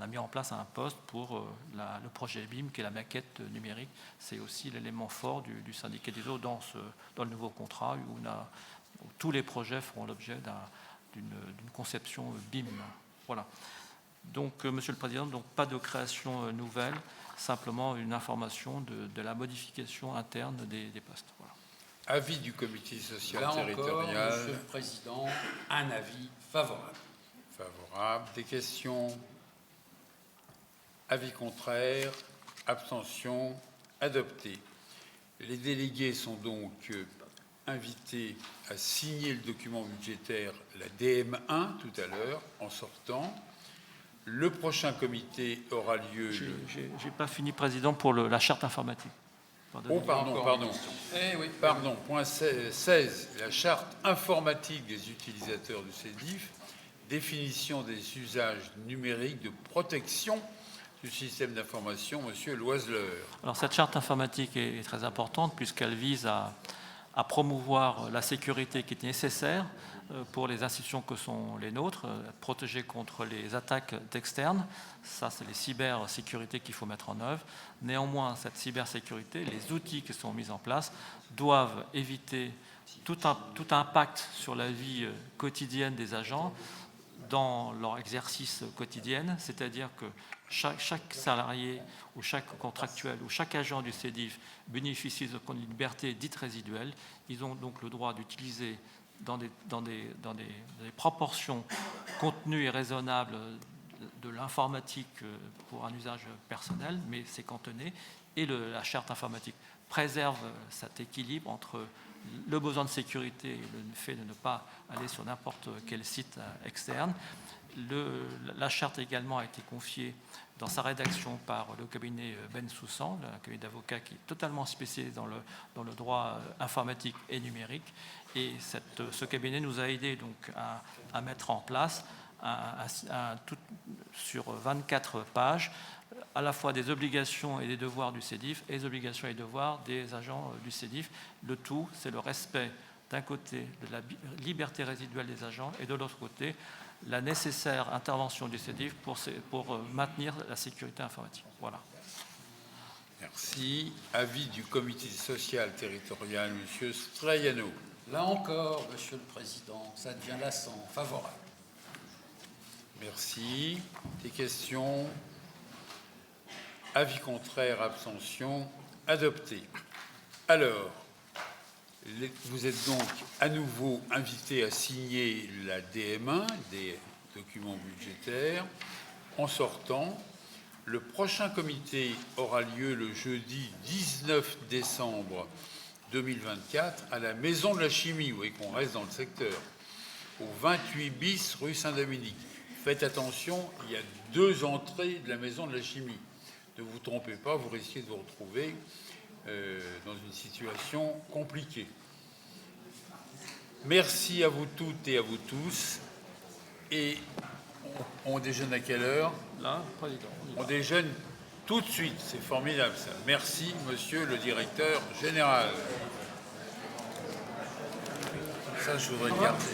mis en place un poste pour le projet BIM, qui est la maquette numérique. C'est aussi l'élément fort du syndicat des eaux dans le nouveau contrat, où tous les projets feront l'objet d'une conception BIM. Voilà. Donc, Monsieur le Président, donc pas de création nouvelle, simplement une information de la modification interne des postes. Voilà. Avis du comité social Là territorial. encore, Monsieur le Président, un avis favorable. Favorable. Des questions? Avis contraire, abstention, adopté. Les délégués sont donc invités à signer le document budgétaire, la DM1, tout à l'heure, en sortant. Le prochain comité aura lieu... J'ai pas fini, Président, pour la charte informatique. Oh, pardon. Eh oui. Pardon, point 16, la charte informatique des utilisateurs du CEDIF, définition des usages numériques de protection du système d'information, Monsieur Loiseleur. Alors, cette charte informatique est très importante puisqu'elle vise à promouvoir la sécurité qui est nécessaire pour les institutions que sont les nôtres, protéger contre les attaques d'externes. Ça, c'est les cybersécurités qu'il faut mettre en œuvre. Néanmoins, cette cybersécurité, les outils qui sont mis en place doivent éviter tout impact sur la vie quotidienne des agents dans leur exercice quotidien, c'est-à-dire que chaque salarié ou chaque contractuel ou chaque agent du CEDIF bénéficie d'une liberté dite résiduelle. Ils ont donc le droit d'utiliser dans des proportions contenues et raisonnables de l'informatique pour un usage personnel, mais c'est cantonné. Et la charte informatique préserve cet équilibre entre le besoin de sécurité et le fait de ne pas aller sur n'importe quel site externe. La charte également a été confiée dans sa rédaction par le cabinet Ben Soussan, un cabinet d'avocats qui est totalement spécialisé dans le droit informatique et numérique. Et ce cabinet nous a aidés donc à mettre en place sur 24 pages à la fois des obligations et des devoirs du CEDIF et des obligations et devoirs des agents du CEDIF. Le tout, c'est le respect d'un côté de la liberté résiduelle des agents et de l'autre côté la nécessaire intervention du CEDIF pour maintenir la sécurité informatique. Voilà. Merci. Avis du comité social territorial, Monsieur Straiano. Là encore, Monsieur le Président, ça devient lassant. Favorable. Merci. Des questions? Avis contraire, abstention, adopté. Alors, vous êtes donc à nouveau invité à signer la DM1, des documents budgétaires, en sortant. Le prochain comité aura lieu le jeudi 19 décembre 2024 à la Maison de la Chimie, vous voyez qu'on reste dans le secteur, au 28 bis rue Saint-Dominique. Faites attention, il y a 2 entrées de la Maison de la Chimie. Ne vous trompez pas, vous risquez de vous retrouver dans une situation compliquée. Merci à vous toutes et à vous tous. Et on déjeune à quelle heure? Là, Président. On déjeune tout de suite. C'est formidable, ça. Merci, Monsieur le Directeur Général. Ça, je voudrais le garder.